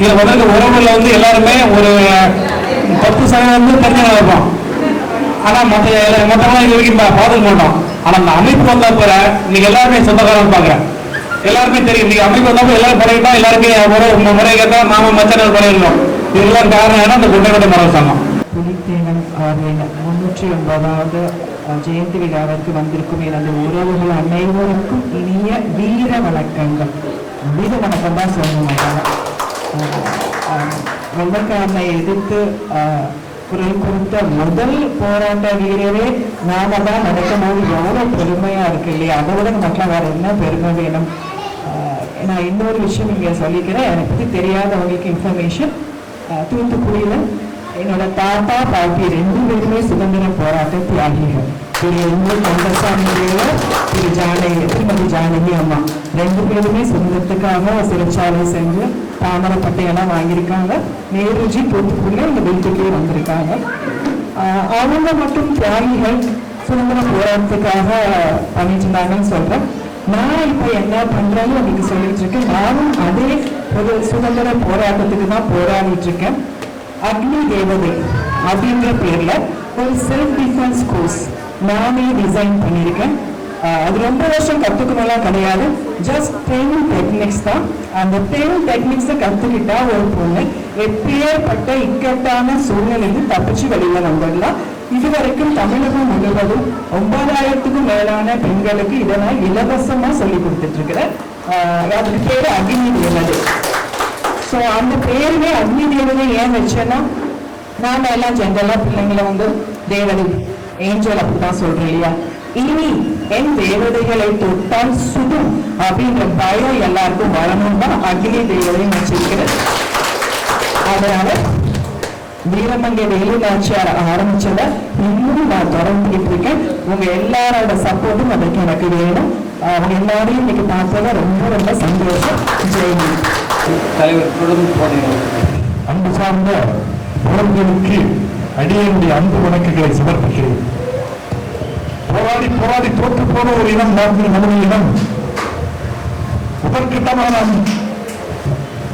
[SPEAKER 4] இதில் வந்து உறவுல வந்து எல்லாருமே ஒரு 10% வந்து தெரிஞ்சவங்க இருப்போம். ஆனால் மற்றவங்க இது வரைக்கும் பார்த்துக்க மாட்டோம். ஆனால் அந்த அமைப்பு வந்தா போற இன்னைக்கு எல்லாருமே சொந்தக்காரன் பார்க்குறேன். எல்லாருமே தெரியும். இன்னைக்கு அமைப்பு வந்தப்போ எல்லாரும் படையிட்டா எல்லாருமே ஒரு முறை கேட்டா நாம மச்சனர் படையிடணும். இதெல்லாம் காரணம் ஏன்னா அந்த கொண்டைவட்ட மரபு சங்கம்.
[SPEAKER 5] புலித்தேவன் அவரின் 380வது ஜெயந்தி விழாவிற்கு வந்திருக்கும் எனது உறவுகள் அனைவருக்கும் இனிய வீர வணக்கங்கள். வீர வணக்கம் தான் சொல்லணும். வெள்ளக்காரனை எதிர்த்து குரல் கொடுத்த முதல் போராட்ட வீரரே நாம தான் நினைக்கும் போது எவ்வளோ பெருமையா இருக்கு இல்லையா? அதை விட மக்கள் வேற என்ன பெருமை வேணும்? நான் இன்னொரு விஷயம் இங்கே சொல்லிக்கிறேன். என்னை பற்றி தெரியாதவங்களுக்கு இன்ஃபர்மேஷன். தூத்துக்குடியில் என்னோட தாத்தா பாட்டி 2 பேருமே சுதந்திர போராட்ட தியாகிகள். திரு எங்கள் கந்தசாமியோட திருமதி ஜானகி அம்மா 2 பேருமே சுதந்திரத்துக்காக சிறைச்சாலை செஞ்சு தாமரை பட்டையெல்லாம் வாங்கியிருக்காங்க. நேருஜி தூத்துக்குடியில் இந்த வீட்டுக்கே வந்திருக்காங்க. அவங்க மட்டும் தியாகிகள் சுதந்திர போராட்டத்துக்காக பண்ணிட்டு இருந்தாங்கன்னு சொல்றேன். நான் இப்போ என்ன பண்றேன்னு உங்களுக்கு சொல்லிட்டு இருக்கேன். நானும் அதே ஒரு சுதந்திர போராட்டத்துக்கு தான் போராடிட்டு இருக்கேன். அக்னி தேவதை அப்படின்ற பேர்ல ஒரு செல்ஃப் டிஃபென்ஸ் கோர்ஸ் நானே டிசைன் பண்ணியிருக்கேன். அது ரொம்ப வருஷம் கற்றுக்கணும்லாம் கிடையாது. ஜஸ்ட் ட்ரைனிங் டெக்னிக்ஸ் தான். அந்த ட்ரைனிங் டெக்னிக்ஸை கற்றுக்கிட்டா ஒரு பொண்ணு எப்பேற்பட்ட இக்கட்டான சூழ்நிலையில் தப்பிச்சு வெளியில வந்துடலாம். இதுவரைக்கும் தமிழகம் முழுவதும் 9000க்கும் மேலான பெண்களுக்கு இதை நான் இலவசமா சொல்லி கொடுத்துட்டு இருக்கிறேன். அதுக்கு பேரு அக்னி தேவதை. ஸோ அந்த பேருமே அக்னி தேவதை ஏன் வச்சேன்னா, நாம எல்லாம் ஜென்ரலா பிள்ளைங்களை வந்து தேவதை ஏஞ்சல் அப்படிதான் சொல்றோம் இல்லையா? இனி என் தேவதைகளை தொட்டால் சுடும் அப்படின்ற பயம் எல்லாருக்கும் வரணும் தான் அக்னி தேவதை வச்சிருக்கிறேன். அதனால வீரமங்கை வேலு நாச்சியார் ஆரம்பிச்சத இன்னும் நான் தொடர்ந்துகிட்டு இருக்கேன். உங்க எல்லாரோட சப்போர்ட்டும் அதற்கு எனக்கு வேணும். அவங்க எல்லாரையும் இன்னைக்கு பார்த்தத ரொம்ப ரொம்ப சந்தோஷம். ஜெயந்தி
[SPEAKER 3] தலைவர் தொடர்ந்து போனீங்க.
[SPEAKER 1] அன்பு சார்ந்த உறவுகளுக்கு அடியனுடைய அன்பு வணக்கங்களை சமர்ப்பிக்கிறேன். போராடி போராடி தோற்று போன ஒரு இனம் நம்முடைய இனம். முதற்கட்டமாக நாம்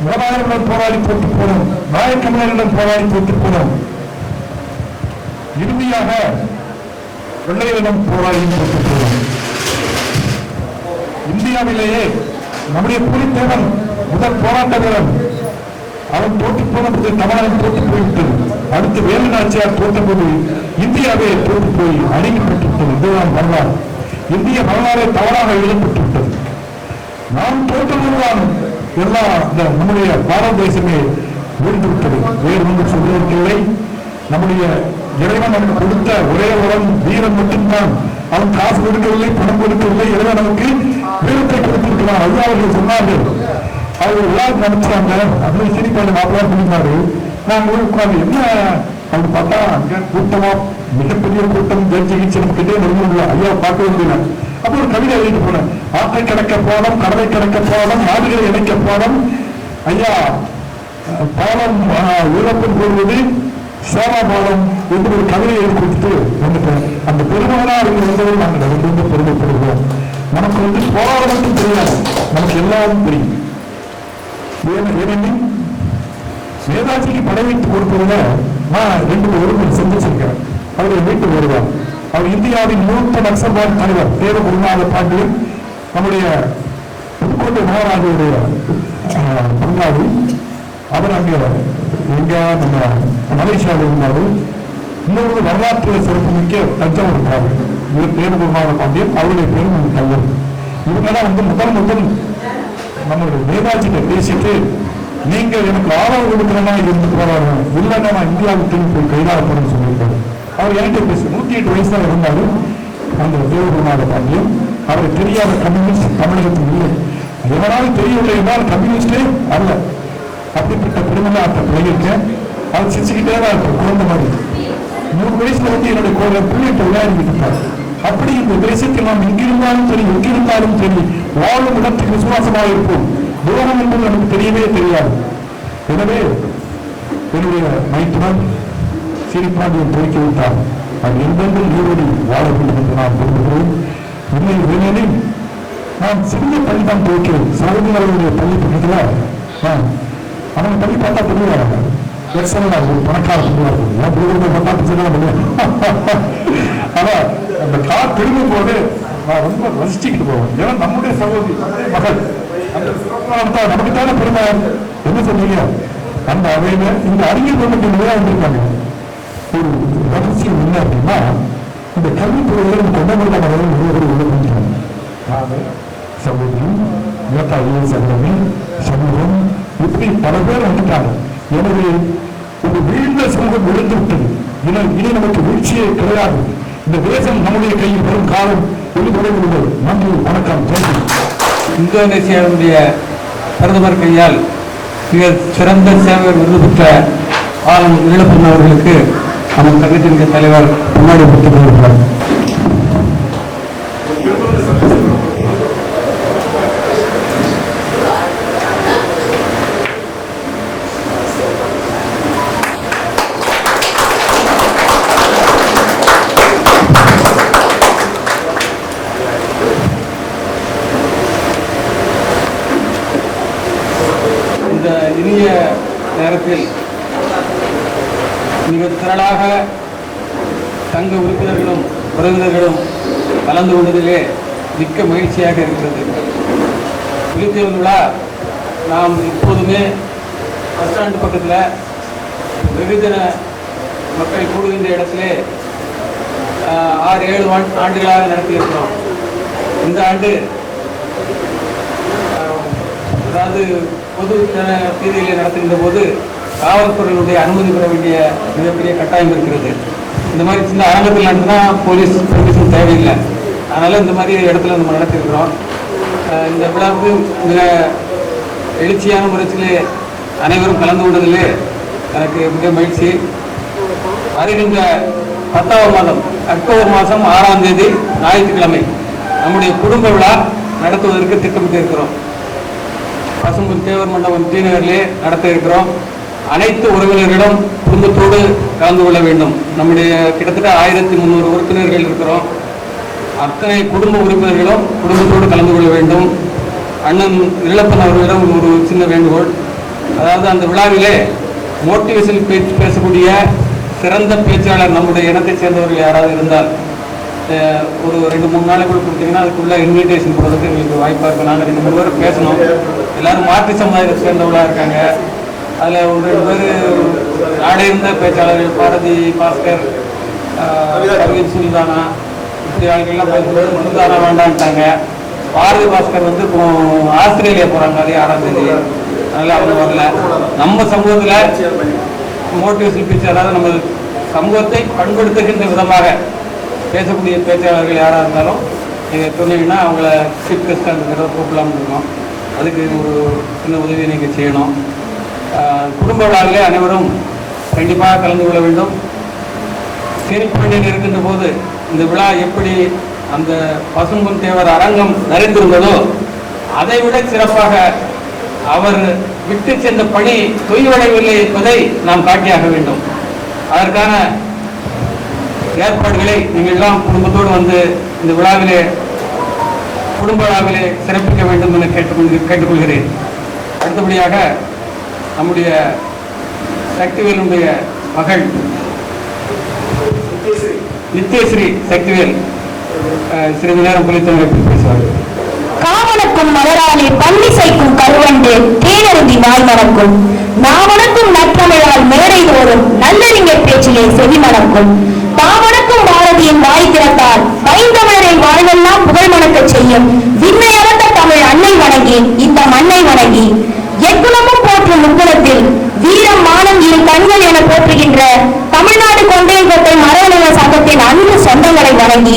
[SPEAKER 1] மூவாயிரம் போராடி தோற்று போனோம். நாயக்கமலரிடம் போராடி தோற்று போனோம். இறுதியாக வெள்ளையரிடம் போராடி தோற்று போனோம். இந்தியாவிலேயே நம்முடைய புலித்தேவன் முதல் போராட்ட வீரன். அவன் தோற்று போனது தமிழகம் தோற்று போய்விட்டது. அடுத்து வேலு நாச்சியார் தோற்றபோது இந்தியாவே தோற்று போய் அடங்கிப்பட்டுவிட்டது. இதுதான் வரலாறு. இந்திய வரலாறு தவறாக எழுதப்பட்டுவிட்டது. நாம் தோற்றதுதான் எல்லா நம்முடைய பாரத தேசமே வீழ்ந்துவிட்டது. வேறு ஒன்று சொல்வதற்கில்லை. நம்முடைய இறைவன் நமக்கு கொடுத்த ஒரே உரம் வீரம் மட்டும்தான். அவன் காசு கொடுக்கவில்லை, பணம் கொடுக்கவில்லை. இறைவன் நமக்கு வீரத்தை கொடுத்திருக்கிறான். ஐயா அவர்கள் சொன்னார்கள். அவர் எல்லாரும் நினைச்சாங்க. அப்படி சிரிப்பாடு மாப்பிள்ளா சொல்லினாரு. நாங்கள் உட்கார்ந்து என்ன அவங்க பார்த்தா அங்க கூட்டமா மிகப்பெரிய கூட்டம் ஜெயிச்சு நம்ம கிட்டே நெருங்க ஐயா பார்க்க முடியல. அப்போ ஒரு கவிதை எழுதிட்டு போனேன். ஆற்றை கடக்க போனோம், கடலை கடக்க போனோம், நாடுகளை இணைக்க போனோம். ஐயா பாலம் யூரோப்பில் போடுவது சேவா பாலம் என்று ஒரு கவிதை எழுதி கொடுத்துட்டு வந்துட்டேன். அந்த பெருமையா அவங்க வந்ததை நாங்கள் ரொம்ப பெருமைப்படுகிறோம். நமக்கு வந்து போராடத்தும் தெரியாது, நமக்கு எல்லாரும் தெரியும். ஏனெனில் நேதாஜிக்கு படை வைத்து கொடுப்பதில் நான் 2 ஒருவர் சந்திச்சிருக்கிறேன். அவருடைய வீட்டு வருவார். அவர் இந்தியாவின் மூத்த நக்சல்வாதி தலைவர் தேவ குருநாத பாண்டியன், நம்முடைய புதுக்கோட்டை மகாராஜுடைய பங்காளி. அவர் அங்கே எங்க நம்ம மலேசியாவில் இருந்தாரு. இன்னொரு வரலாற்று சிறப்பு மிக்க தஞ்சாவூர் இருக்காரு. இவர் தேவ குருநாத பாண்டியன், அவருடைய பேரும் கல்லூர். இவங்கெல்லாம் வந்து முதல் நம்மளுடைய நேதாஜிட்ட பேசிட்டு, நீங்க எனக்கு ஆதரவு கொடுக்கணும்னா இருந்து போராடணும், இல்லைன்னா நான் இந்தியாவுக்கு திரும்பி போய் கைதாகப்படும் சொல்லியிருக்காரு. அவர் என்கிட்ட பேசி 108 வயசுல இருந்தாலும் அந்த தேவகுருநாத பாண்டியன். அவருக்கு தெரியாத கம்யூனிஸ்ட் தமிழகத்தில் இல்லை. எவரால் தெரியவில்லை என்றால் கம்யூனிஸ்டே அல்ல. அப்படிப்பட்ட பெருமையாட்ட பிள்ளையிருக்கேன். அவர் சிரிச்சுக்கிட்டே தான் இருக்கும் குழந்தை மாதிரி. 3 வயசுல வந்து என்னுடைய பிள்ளைகிட்ட விளையாடிக்கிட்டு இருப்பார். அப்படி இந்த தேசத்தில் நாம் எங்கிருந்தாலும் சரி எங்கிருந்தாலும் சரி வாழும் இடத்துக்கு விசுவாசமாக இருப்போம். தூரம் என்பது நமக்கு தெரியவே தெரியாது. எனவே என்னுடைய மைத்துடன் சீனிப்பாண்டியன் துவக்கி விட்டார். அது எந்தெந்த ஈரோடு வாழ வேண்டும் என்று நான் விரும்புகிறேன். உண்மையில் நான் சிறிய பள்ளி தான் துவக்கிறேன். சகோதரர்களுடைய பள்ளி பக்கத்தில் அவங்க பள்ளி பார்த்தா தெரியாங்க. ஒரு பணக்கார சொல்லுவார்கள். பட்டாட்டு சொல்ல ஆனா அந்த கார் திரும்பும் போது நான் ரொம்ப ரசிச்சுக்கிட்டு போவேன். ஏன்னா நம்முடைய சகோதரி மகள் நமக்கு தானே பெருமை. என்ன சொன்னீங்க? அந்த அவையில இந்த அறிஞர் பெருமைக்கு நிறையா வந்திருக்காங்க. ஒரு ரகசியம் என்ன அப்படின்னா, இந்த கல்வித்துறையில் கொண்டமுள்ள மகளிர் ஒருவரை உள்ள சகோதரி நேதாஜி சங்கமி சமூகம்
[SPEAKER 4] இப்படி பல பேர் வந்துட்டாங்க. எனவே ஒரு வீழ்ந்த சமூகம் விழுந்து விட்டது. இனி நமக்கு வீழ்ச்சியே கிடையாது. இந்த தேசம் நம்முடைய கையில் வரும் காலம் வெளிப்படையுள்ளது. நன்றி, வணக்கம், ஜெய்.
[SPEAKER 3] இந்தோனேசியாவுடைய பிரதமர் கையால் மிக சிறந்த சேவை விருது பெற்ற ஆளும் ஈழப்பன் அவர்களுக்கு நம்ம சங்கத்தின் தலைவர் முன்னாடி கொடுத்து வருகிறார். இந்த இனிய நேரத்தில் மிக திரளாக சங்க உறுப்பினர்களும் பிரதிநிதிகளும் கலந்து கொண்டதிலே மிக்க மகிழ்ச்சியாக இருக்கிறது. புலித்தேவர் விழா நாம் இப்போதுமே பஸ் ஸ்டாண்டு பக்கத்தில் வெகுஜன மக்கள் கூடுகின்ற இடத்திலே 6-7 ஆண்டுகளாக நடத்தியிருக்கிறோம். இந்த ஆண்டு அதாவது பொது வீதிகளை நடத்துகின்ற போது காவல்துறையினுடைய அனுமதி பெற வேண்டிய மிகப்பெரிய கட்டாயம் இருக்கிறது. இந்த மாதிரி சின்ன அரங்கத்தில் நடத்தினா போலீஸ் பெர்மிஷன் தேவையில்லை. அதனால் இந்த மாதிரி இடத்துல நம்ம நடத்தியிருக்கிறோம். இந்த விழாவுக்கு மிக எழுச்சியான முறையிலே அனைவரும் கலந்து கொண்டதிலே எனக்கு மிக மகிழ்ச்சி. வருகின்ற 10ஆம் மாதம் அக்டோபர் மாதம் 6ஆம் தேதி ஞாயிற்றுக்கிழமை நம்முடைய குடும்ப விழா நடத்துவதற்கு திட்டமிட்டு இருக்கிறோம். பசும்பொன் தேவர் மண்டபம் டிநகரிலே நடத்த இருக்கிறோம். அனைத்து உறவினர்களும் குடும்பத்தோடு கலந்து கொள்ள வேண்டும். நம்முடைய கிட்டத்தட்ட 1300 உறுப்பினர்கள் இருக்கிறோம். அத்தனை குடும்ப உறுப்பினர்களும் குடும்பத்தோடு கலந்து கொள்ள வேண்டும். அண்ணன் ஈழப்பன் அவர்களிடம் ஒரு சின்ன வேண்டுகோள். அதாவது அந்த விழாவிலே மோட்டிவேஷன் பேச்சு பேசக்கூடிய சிறந்த பேச்சாளர் நம்முடைய இனத்தை சேர்ந்தவர்கள் யாராவது இருந்தால் ஒரு 2-3 நாளைக்குள்ள கொடுத்தீங்கன்னா அதுக்குள்ள இன்விடேஷன் போடுறதுக்கு எங்களுக்கு வாய்ப்பாக இருக்கும். நாங்கள் 2-3 பேர் பேசணும். எல்லாரும் மாற்று சமுதாயத்தை சேர்ந்தவர்களாக இருக்காங்க. அதில் ஒரு 2 பேர் நாடே இருந்த பேச்சாளர்கள் பாரதி பாஸ்கர், சுல்தானா, இப்படி ஆளுகள்லாம் பேசும்போது சுல்தானா வேண்டான்ட்டாங்க. பாரதி பாஸ்கர் வந்து இப்போ ஆஸ்திரேலியா போகிறாங்க, அது 6ஆம் தேதி. அதனால் அவங்க வரல. நம்ம சமூகத்தில் மோட்டிவேஷன் பேச்சு, அதாவது நம்ம சமூகத்தை பண்படுத்துகின்ற விதமாக பேசக்கூடிய பேச்சாளர்கள் யாராக இருந்தாலும் நீங்கள் சொன்னீங்கன்னா அவங்கள சீஃப் கெஸ்டாக இருக்கிறத கூப்பிடலாம்னு இருக்கோம். அதுக்கு ஒரு சின்ன உதவியை நீங்கள் செய்யணும். குடும்ப விழாவிலே அனைவரும் கண்டிப்பாக கலந்து கொள்ள வேண்டும். சிரிப்பணியில் இருக்கின்ற போது இந்த விழா எப்படி அந்த பசும்பொன் தேவர் அரங்கம் நிறைந்திருந்ததோ அதை விட சிறப்பாக அவர் விட்டு சென்ற பணி தொய்வடையவில்லை என்பதை நாம் காட்டியாக வேண்டும். அதற்கான ஏற்பாடுகளை நீங்கள் எல்லாம் குடும்பத்தோடு வந்து இந்த விழாவிலே குடும்ப விழாவிலே சிறப்பிக்க வேண்டும் என கேட்டுக்கொள்கிறேன். அடுத்தபடியாக நம்முடைய சக்திவேலுடைய மகள் நித்யஸ்ரீ சக்திவேல் சிறிது நேரம் புலித்தமிழை பேசுவார்கள்.
[SPEAKER 6] காவனுக்கும் மலராலே பள்ளிசைக்கும் கருவண்டு தேனருந்தி வாய் மணக்கும் நாவனுக்கும் நற்றமிழால் மேடை தோறும் நல்லறிஞர் பேச்சிலே செவி மணக்கும் தாவனுக்கும் பாரதியின் வாய் திறத்தால் பைந்தமிழரின் வாழ்வெல்லாம் புகழ் மணக்க செய்யும் விண்ணை அளந்த தமிழ் அன்னை வணங்கி இந்த மண்ணை வணங்கி எக்குணமும் போற்றும் முக்குணத்தில் வீரம் மானம் இரு கண்கள் என போற்றுகின்ற தமிழ்நாடு கொண்டையங்கோட்டை மரவண சங்கத்தின் அன்பு சொந்தங்களை வணங்கி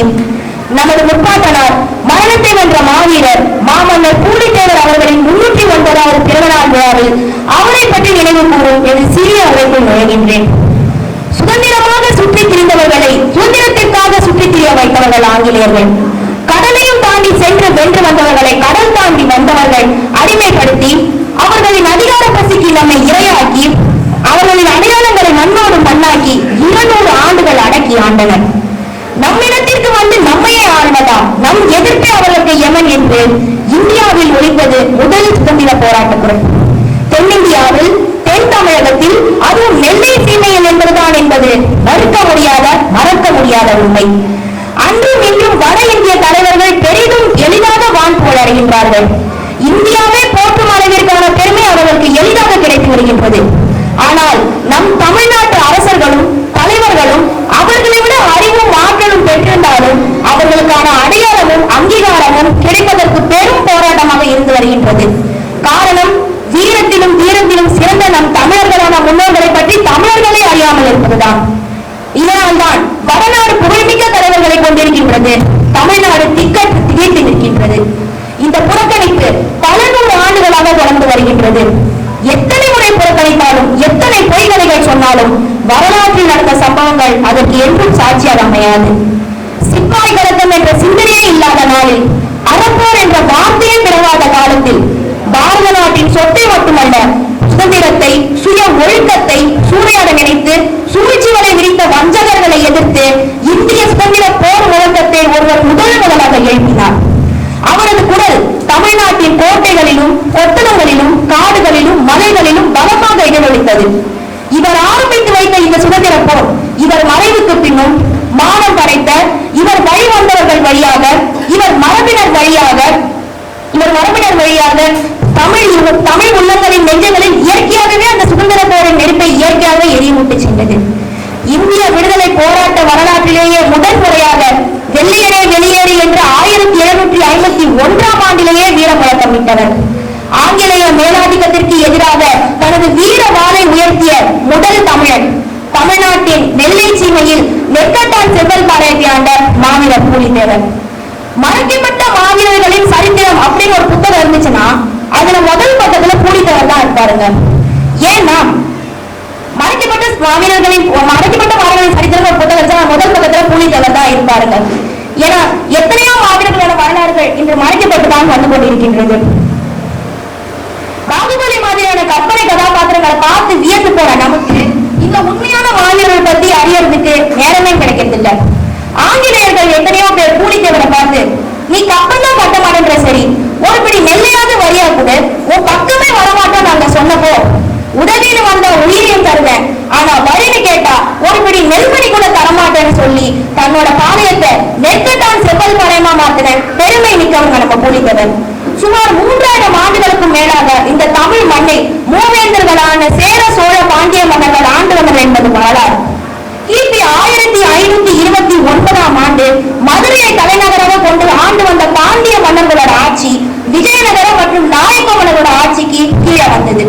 [SPEAKER 6] நமது முப்பாட்டனார் மரணத்தை வென்ற மாவீரர் மாமன்னர் பூலித்தேவர் அவர்களின் 309வது பிறந்தநாள் விழாவில் அவரை பற்றி நினைவு கூறும் எனது சிறிய உரைக்குள் நுழைகின்றேன். சுதந்திரமாக சுற்றித் திரிந்தவர்களை சுதந்திரத்திற்காக சுற்றித் திரிய வைத்தவர்கள் ஆங்கிலேயர்கள். கடலையும் தாண்டி சென்று வென்று வந்தவர்களை கடல் தாண்டி வந்தவர்கள் அடிமைப்படுத்தி அவர்களின் அதிகார பசிக்கு நம்மை இரையாக்கி அவர்களின் அடையாளங்களை மண்ணோடு மண்ணாக்கி 200 ஆண்டுகள் அடக்கி ஆண்டனர். நம்மிடத்திற்கு வந்து நம்மையே ஆழ்வதா நம் எதிர்ப்பே அவர்களுக்கு எமன் என்று இந்தியாவில் ஒழிப்பது முதல் சுதந்திர போராட்ட குரல். தென்னிந்தியாவில் தென் தமிழகத்தில் அதுவும் நெல்லை சீமையில் என்பதுதான் என்பது மறக்க முடியாத உண்மை. அன்றும் இன்றும் வட இந்திய தலைவர்கள் பெரிதும் எளிதாக வான் போல் அறிகின்றார்கள். இந்தியாவே போற்றும் அளவிற்கான பெருமை அவர்களுக்கு எளிதாக கிடைத்து வருகின்றது. ஆனால் நம் தமிழ்நாட்டு அரசர்களும் தலைவர்களும் அவர்களை விட அறிவும் ஆற்றலும் பெற்றிருந்தாலும் அவர்களுக்கான அடையாளமும் அங்கீகாரமும் கிடைப்பதற்கு பெரும் போராட்டமாக இருந்து வருகின்றது. காரணம் வீரத்திலும் வீர வரலாறுகள் சொன்னாலும் வரலாற்றில் நடந்த சம்பவங்கள் அதற்கு என்றும் சாட்சியாக அமையாது. சிப்பாய் கலக்கம் என்ற சிந்தனையே இல்லாத நாளில், அறப்போர் என்ற வார்த்தையே பிறவாத காலத்தில் பாரத நாட்டின் சொத்தை மட்டுமல்ல சுதந்திரத்தை, சுய ஒழுக்கத்தை சூறையாட நினைத்து சூழ்ச்சிகளை விரித்த வஞ்சகர்களை எதிர்த்து இந்திய சுதந்திர போர் முழக்கத்தை ஒருவர் முதலாக எழுப்பினார். அவரது குரல் தமிழ்நாட்டின் கோட்டைகளிலும் கொத்தளங்களிலும் காடுகளிலும் மலைகளிலும் பலமாக எதிரொலித்தது. இவர் ஆரம்பித்து வைத்த இந்த சுதந்திர போர் இவர் மறைவுக்கு பின்னும் மானம் படைத்த இவர் வழிவந்தவர்கள் வழியாக இவர் மரபினர் வழியாக தமிழ் உள்ளங்களின் நெஞ்சங்களில் இயற்கையாகவே அந்த சுதந்திர போரின் நெருப்பை இயற்கையாகவே எரியூட்டு சென்றது. இந்திய விடுதலை போராட்ட வரலாற்றிலேயே முதல் முறையாக வெள்ளையனே வெளியேறு என்று 1751ஆம் ஆண்டிலேயே வீர முழக்கமிட்டவர். ஆங்கிலேய மேலாதிக்கத்திற்கு எதிராக தனது வீர வாளை உயர்த்திய முதல் தமிழன், தமிழ்நாட்டின் நெல்லை சீமையில் நெற்கட்டான் செவ்வல் பாளையத்தை ஆண்ட மாவீரர் பூலித்தேவர். மறைக்கப்பட்ட மாவீரர்களின் சரித்திரம் அப்படின்னு ஒரு புத்தகம் இருந்துச்சுன்னா அதுல முதல் பக்கத்துல பூலித்தேவர் தான் இருப்பாருங்க. ஏன்னா மறைக்கப்பட்ட மாவீரர்களின் சரித்திரம் ஒரு புத்தகம் முதல் பக்கத்துல பூலித்தேவர் தான் இருப்பாருங்க. ஏன்னா எத்தனையோ மாவீரர்களோட வரலாறுகள் இன்று மறைக்கப்பட்டுதான் வந்து கொண்டிருக்கின்றது. பாகுபலி மாதிரியான கற்பனை கதாபாத்திரங்களை பார்த்து வியந்து போற நமக்கு இந்த உண்மையான மாவீரர்கள் பத்தி அறியறதுக்கு நேரமே கிடைக்கிறது இல்ல. ஆங்கிலேயர்கள் எத்தனையோ பேர் பூலித்தேவரை பார்த்து, நீ கப்பல் தான் கட்ட மாட்டேன்ற, சரி ஒரு பிடி நெல்லையாவது வரியா கூட உன் பக்கமே வரமாட்டோம் நாங்க சொன்னப்போ உதவின்னு வந்த உயிரையும் தருவேன், ஆனா வரின்னு கேட்டா ஒரு பிடி நெல்மணி கூட தரமாட்டேன்னு சொல்லி தன்னோட பாளையத்தை நெற்கட்டான் செவ்வல் பாளையமா மாத்தின பெருமை மிக்கவங்க நம்ம பூலித்தேவர். சுமார் 3000 ஆண்டுகளுக்கும் மேலாக இந்த தமிழ் மண்ணை மூவேந்தர்களான சேர சோழ பாண்டிய மன்னர்கள் ஆண்டு வந்தனர் என்பது வரலாறு. கிபி 1529ஆம் ஆண்டு மதுரையை தலைநகராக கொண்டு ஆண்டு வந்த பாண்டிய மன்னர்களோட ஆட்சி விஜயநகர மற்றும் நாயக்க மன்னர்களோட ஆட்சிக்கு கீழே வந்தது.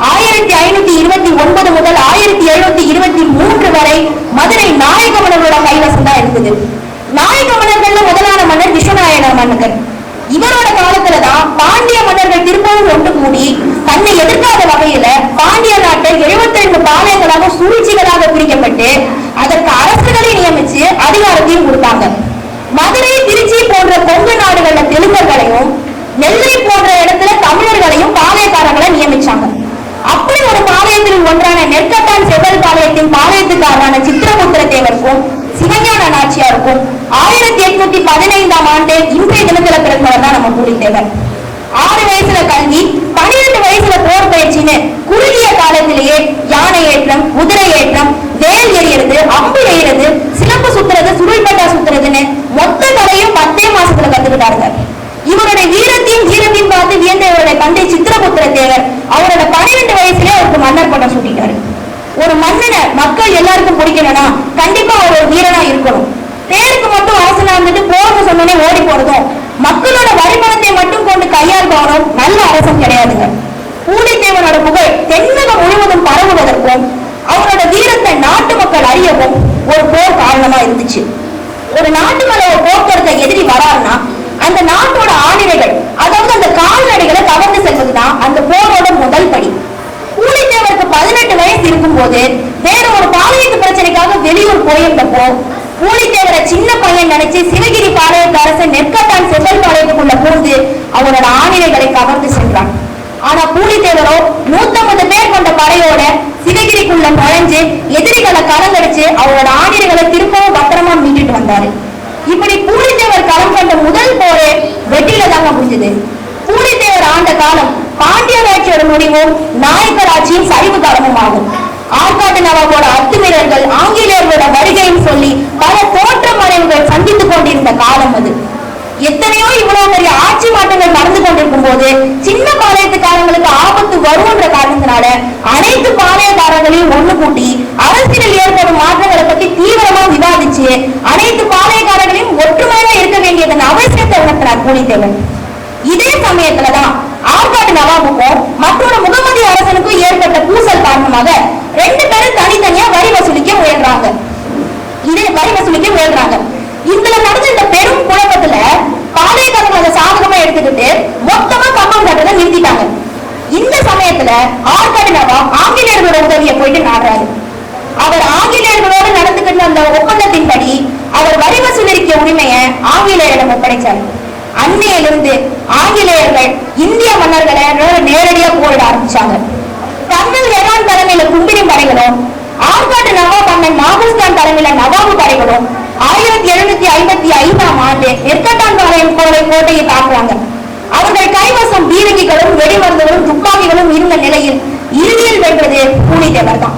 [SPEAKER 6] 1529 முதல் 1723 வரை மதுரை நாயக்க மன்னர்களோட கைவசம் தான் இருந்தது. நாயக்க மன்னர்கள்ல முதலான மன்னர் விஸ்வநாயன மன்னர். இவரோட காலத்துலதான் பாண்டிய மன்னர்கள் திரும்பவும் ஒன்று கூடி தன்னை எதிர்க்காத வகையில பாண்டிய நாட்டை 72 பாளையங்களாக சூழ்ச்சிகளாக பிரிக்கப்பட்டு அதற்கு அரசுகளை நியமிச்சு அதிகாரத்தையும் கொடுத்தாங்க. மதுரை, திருச்சி போன்ற கொங்கு நாடுகள்ல தெலுங்கர்களையும், நெல்லை போன்ற இடத்துல தமிழர்களையும் பாளையக்காரங்களை நியமிச்சாங்க. அப்படி ஒரு பாளையத்தில் ஒன்றான நெற்கட்டான் செவ்வல் பாளையத்தின் பாளையத்துக்காரரான சித்திரபுத்திர தேவருக்கும் சிவஞான நாச்சியாருக்கும் 1815ஆம் ஆண்டு இன்றைய தினத்துல பிறந்தவர் தான் நம்ம பூலித்தேவர். 6 வயசுல கல்வி, 12 வயசுல போர் பயிற்சின்னு குறுகிய காலத்திலேயே யானை ஏற்றம், குதிரை ஏற்றம், வேல் எறியறது, அம்பு எறியறது, சிலம்பு சுத்துறது, சுருள்பட்டா சுத்துறதுன்னு மொத்த கலையும் 10 மாசத்துல கத்துக்கிட்டாருங்க. இவருடைய வீரத்தையும் பார்த்து வியந்த இவருடைய தந்தை சித்திரபுத்திர தேவர் அவரோட 12 வயசுலயே அவருக்கு மன்னர் பட்டம் சூட்டிட்டாரு. ஒரு மன்னனை மக்கள் எல்லாருக்கும் பிடிக்கணும்னா கண்டிப்பா அவர் ஒரு வீரனா இருக்கணும். பேருக்கு மட்டும் அரசனா இருந்துட்டு போர்னு சொன்னோடனே ஓடி போறதும், மக்களோட வரிபணத்தை மட்டும் கொண்டு கையாள்பவனும் நல்ல அரசன் கிடையாதுங்க. பூலித்தேவனோட புகழ் தென்னகம் முழுவதும் பரவுவதற்கும் அவரோட வீரத்தை நாட்டு மக்கள் அறியவும் ஒரு போர் காரணமா இருந்துச்சு. ஒரு நாட்டு மேல ஒரு போக்குவரத்தை எதிரி வராருன்னா அந்த நாட்டோட ஆணிரைகள், அதாவது அந்த கால்நடைகளை கவர்ந்து செல்வதுதான் அந்த போரோட முதல் படி. பூலித்தேவருக்கு 18 வயசு இருக்கும் போது வேற ஒரு பாளையத்து பிரச்சனைக்காக வெளியூர் போயிருந்தப்போ பூலித்தேவரை சின்ன பையன் நினைச்சு சிவகிரி பாளையத்து அரசன் நெற்கட்டான் செவ்வல் பாளையத்துக்குள்ள பூந்து அவரோட ஆணிரைகளை கவர்ந்து சென்றான். ஆனா பூலித்தேவரோ 150 பேர் கொண்ட படையோட சிவகிரிக்குள்ள நுழைஞ்சு எதிரிகளை கலங்கடிச்சு அவரோட ஆணிரைகளை திரும்பவும் பத்திரமா மீட்டுட்டு வந்தாரு. இப்படி பூலித்தேவர் களம் கண்ட முதல் போரே வெற்றில தாங்க முடிஞ்சது. பூலித்தேவர் ஆண்ட காலம் பாண்டிய ஆட்சியோட முடிவும் நாயக்கர் ஆட்சியின் சரிவு காலமும் ஆகும். ஆற்காட்டு நவாபோட அத்துமீறல்கள், ஆங்கிலேயர்களோட வருகையும் சொல்லி பல தோற்ற மறைவுகள் சந்தித்துக் கொண்டிருந்த காலம் அது. எத்தனையோ இவ்வளவு பெரிய ஆட்சி மாற்றங்கள் நடந்து கொண்டிருக்கும் போது சின்ன பாளையத்துக்காரங்களுக்கு ஆபத்து வரும்ன்ற காரணத்தினால அனைத்து பாளையக்காரர்களையும் ஒண்ணு கூட்டி அரசியலில் ஏற்படும் மாற்றங்களை பத்தி தீவிரமா விவாதிச்சு அனைத்து பாளையக்காரர்களையும் ஒற்றுமையா இருக்க வேண்டியதன் அவசியத்தை உணர்த்தினார் பூலித்தேவர். இதே சமயத்துலதான் ஆற்காட்டு நவாபுக்கும் மற்றொரு முகமது அரசனுக்கும் ஏற்பட்ட பூசல் காரணமாக 2 பேரும் தனித்தனியா வரி வசூலிக்க முயன்றாங்க. இதுல நடந்த இந்த பெரும் குழப்பத்துல பாளையக்காரர்கள் அதை சாதகமா எடுத்துக்கிட்டு மொத்தமா கம்பம் கட்டுறதை நிறுத்திட்டாங்க. இந்த சமயத்துல ஆற்காடு நவாப் ஆங்கிலேயர்களோட உதவியை போயிட்டு நாடுறாரு. அவர் ஆங்கிலேயர்களோடு நடந்துகிட்ட அந்த ஒப்பந்தத்தின்படி அவர் வரி வசூலிக்க உரிமையை ஆங்கிலேயரிடம் ஒப்படைச்சார். அன்னையிலிருந்து ஆங்கிலேயர்கள் இந்திய மன்னர்களை நேரடியா போரிட ஆரம்பிச்சாங்க. கர்னல் ஹெரான் தலைமையில கும்பிரி படைகளும் ஆற்காடு நவாப் அண்ணன் நாகூஸ்கான் தலைமையில நவாபு படைகளும் 1755ஆம் ஆண்டு நெற்கட்டான்பாளையம் கோட்டையை தாக்குவாங்க. அவர்கள் கைவசம் பீரங்கிகளும் வெடிமருந்துகளும் துப்பாக்கிகளும் இருந்த நிலையில் இறுதியில் வென்றது பூலித்தேவர் தான்.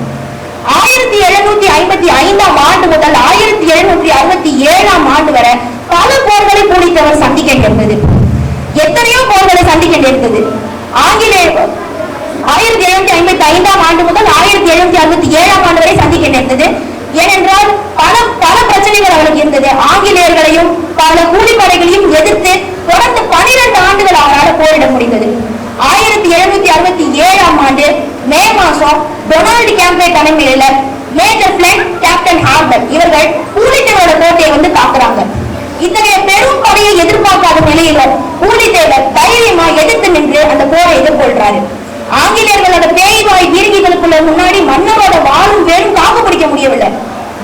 [SPEAKER 6] 1755ஆம் ஆண்டு முதல் 1767ஆம் ஆண்டு வரை பல போர்களை பூலித்தேவர் சந்திக்க நேர்ந்தது. எத்தனையோ போர்களை சந்திக்க நேர்ந்தது. ஆங்கிலேயர் 1755ஆம் ஆண்டு முதல் 1767ஆம் ஆண்டு வரை சந்திக்க நேர்ந்தது. ஏனென்றால் பல பிரச்சனைகள் அவருக்கு இருந்தது. ஆங்கிலேயர்களையும் பல கூலிப்படைகளையும் எதிர்த்து தொடர்ந்து 12 ஆண்டுகள் அவரால் போரிட முடிந்தது. 1767ஆம் ஆண்டு மே மாசம் டொனால்டு கேம்பே தலைமையில மேஜர் பிளண்ட் கேப்டன் ஹார்பர் இவர்கள் பூலித்தேவரோட கோட்டையை வந்து தாக்குறாங்க. இத்தகைய பெரும் படையை எதிர்பார்க்காத நிலையிலும் பூலித்தேவர் தைரியமா எதிர்த்து நின்று அந்த போரை எதிர்கொள்றாரு. ஆங்கிலேயர்களோட பேய்வாய் பீரங்கிகளுக்குள்ள முன்னாடி மன்னரோட வாழும் வேலும் தாக்கு பிடிக்க முடியவில்லை.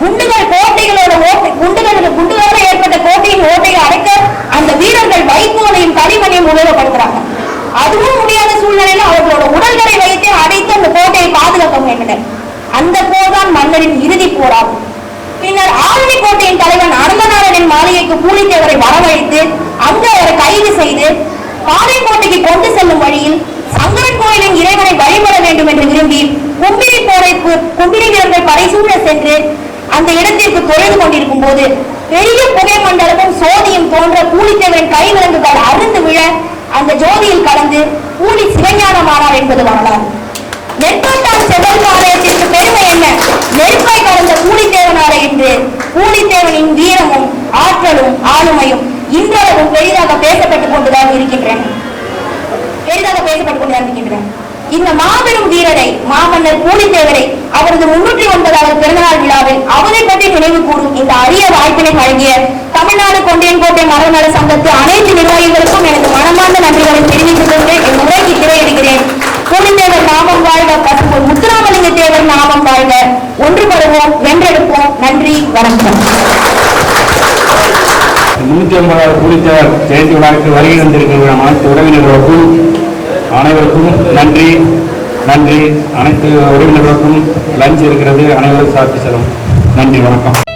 [SPEAKER 6] குண்டுகள் கோட்டைகளோட குண்டுகளோட ஏற்பட்ட கோட்டையின் ஓட்டையை அடைக்க அந்த வீரர்கள் வைக்கோலையும் களிமண்ணையும் உபயோகப்படுத்துறாங்க. அதுவும் முடியாத சூழ்நிலையில அவர்களோட உடல்களை வைத்து அடைத்து அந்த கோட்டையை பாதுகாக்க முயன்றனர். அந்த போர்தான் மன்னரின் இறுதி போராகும். பின்னர் ஆரணி கோட்டையின் தலைவன் அரங்கநாதனின் மாளிகைக்கு பூலித்தேவரை வரவழைத்து அங்கு அவரை கைது செய்து பாளையங்கோட்டைக்கு கொண்டு செல்லும் வழியில் சங்கரன் கோயிலின் இறைவனை வழிபட வேண்டும் என்று விரும்பி கும்பிரி வீரர்கள் படைசூழ சென்று அந்த இடத்திற்கு தொலைந்து கொண்டிருக்கும் போது பெரிய புகை மண்டலமும் சோதியும் தோன்ற பூலித்தேவரின் கை விலங்குகள் அறுந்து விழ அந்த ஜோதியில் கலந்து பூலி சிவஞானமானார் என்பது வரலாறு. நெற்கட்டான் செவ்வல்பாளையத்திற்கு பெருமை என்ன? நெருப்பை கலந்த பூலித்தேவனார என்று பூலித்தேவனின் வீரமும் ஆற்றலும் ஆளுமையும் இன்றளவும் பெரிதாக பேசப்பட்டுக் கொண்டுதான் இருக்கின்றன. இந்த மாபெரும் வீரரை மாமன்னர் பூலித்தேவரை அவரது 309வது பிறந்தநாள் விழாவில் அவரை பற்றி நினைவு கூறும் இந்த அரிய வாய்ப்பினை வழங்கிய தமிழ்நாடு கொண்டையன்கோட்டை மரநல சங்கத்து அனைத்து நிர்வாகிகளுக்கும் எனது மனமார்ந்த நன்றிகளை தெரிவித்துக் கொண்டு என் உரைக்கு திரையிடுகிறேன். பூலித்தேவர் நாமம் வாழ்க, பசும்பொன் முத்துராமலிங்க தேவர் நாமம் வாழ்க. ஒன்றுபடுவோம், வென்றெடுப்போம். நன்றி, வணக்கம்.
[SPEAKER 4] 350வது பூலித்தேவர் ஜெயந்தி விழாவுக்கு வருகை வந்திருக்கிற அனைத்து உறவினர்களுக்கும் அனைவருக்கும் நன்றி. அனைத்து உறவினர்களுக்கும் லஞ்ச் இருக்கிறது, அனைவரும் சாப்பிட்டு செல்லும். நன்றி, வணக்கம்.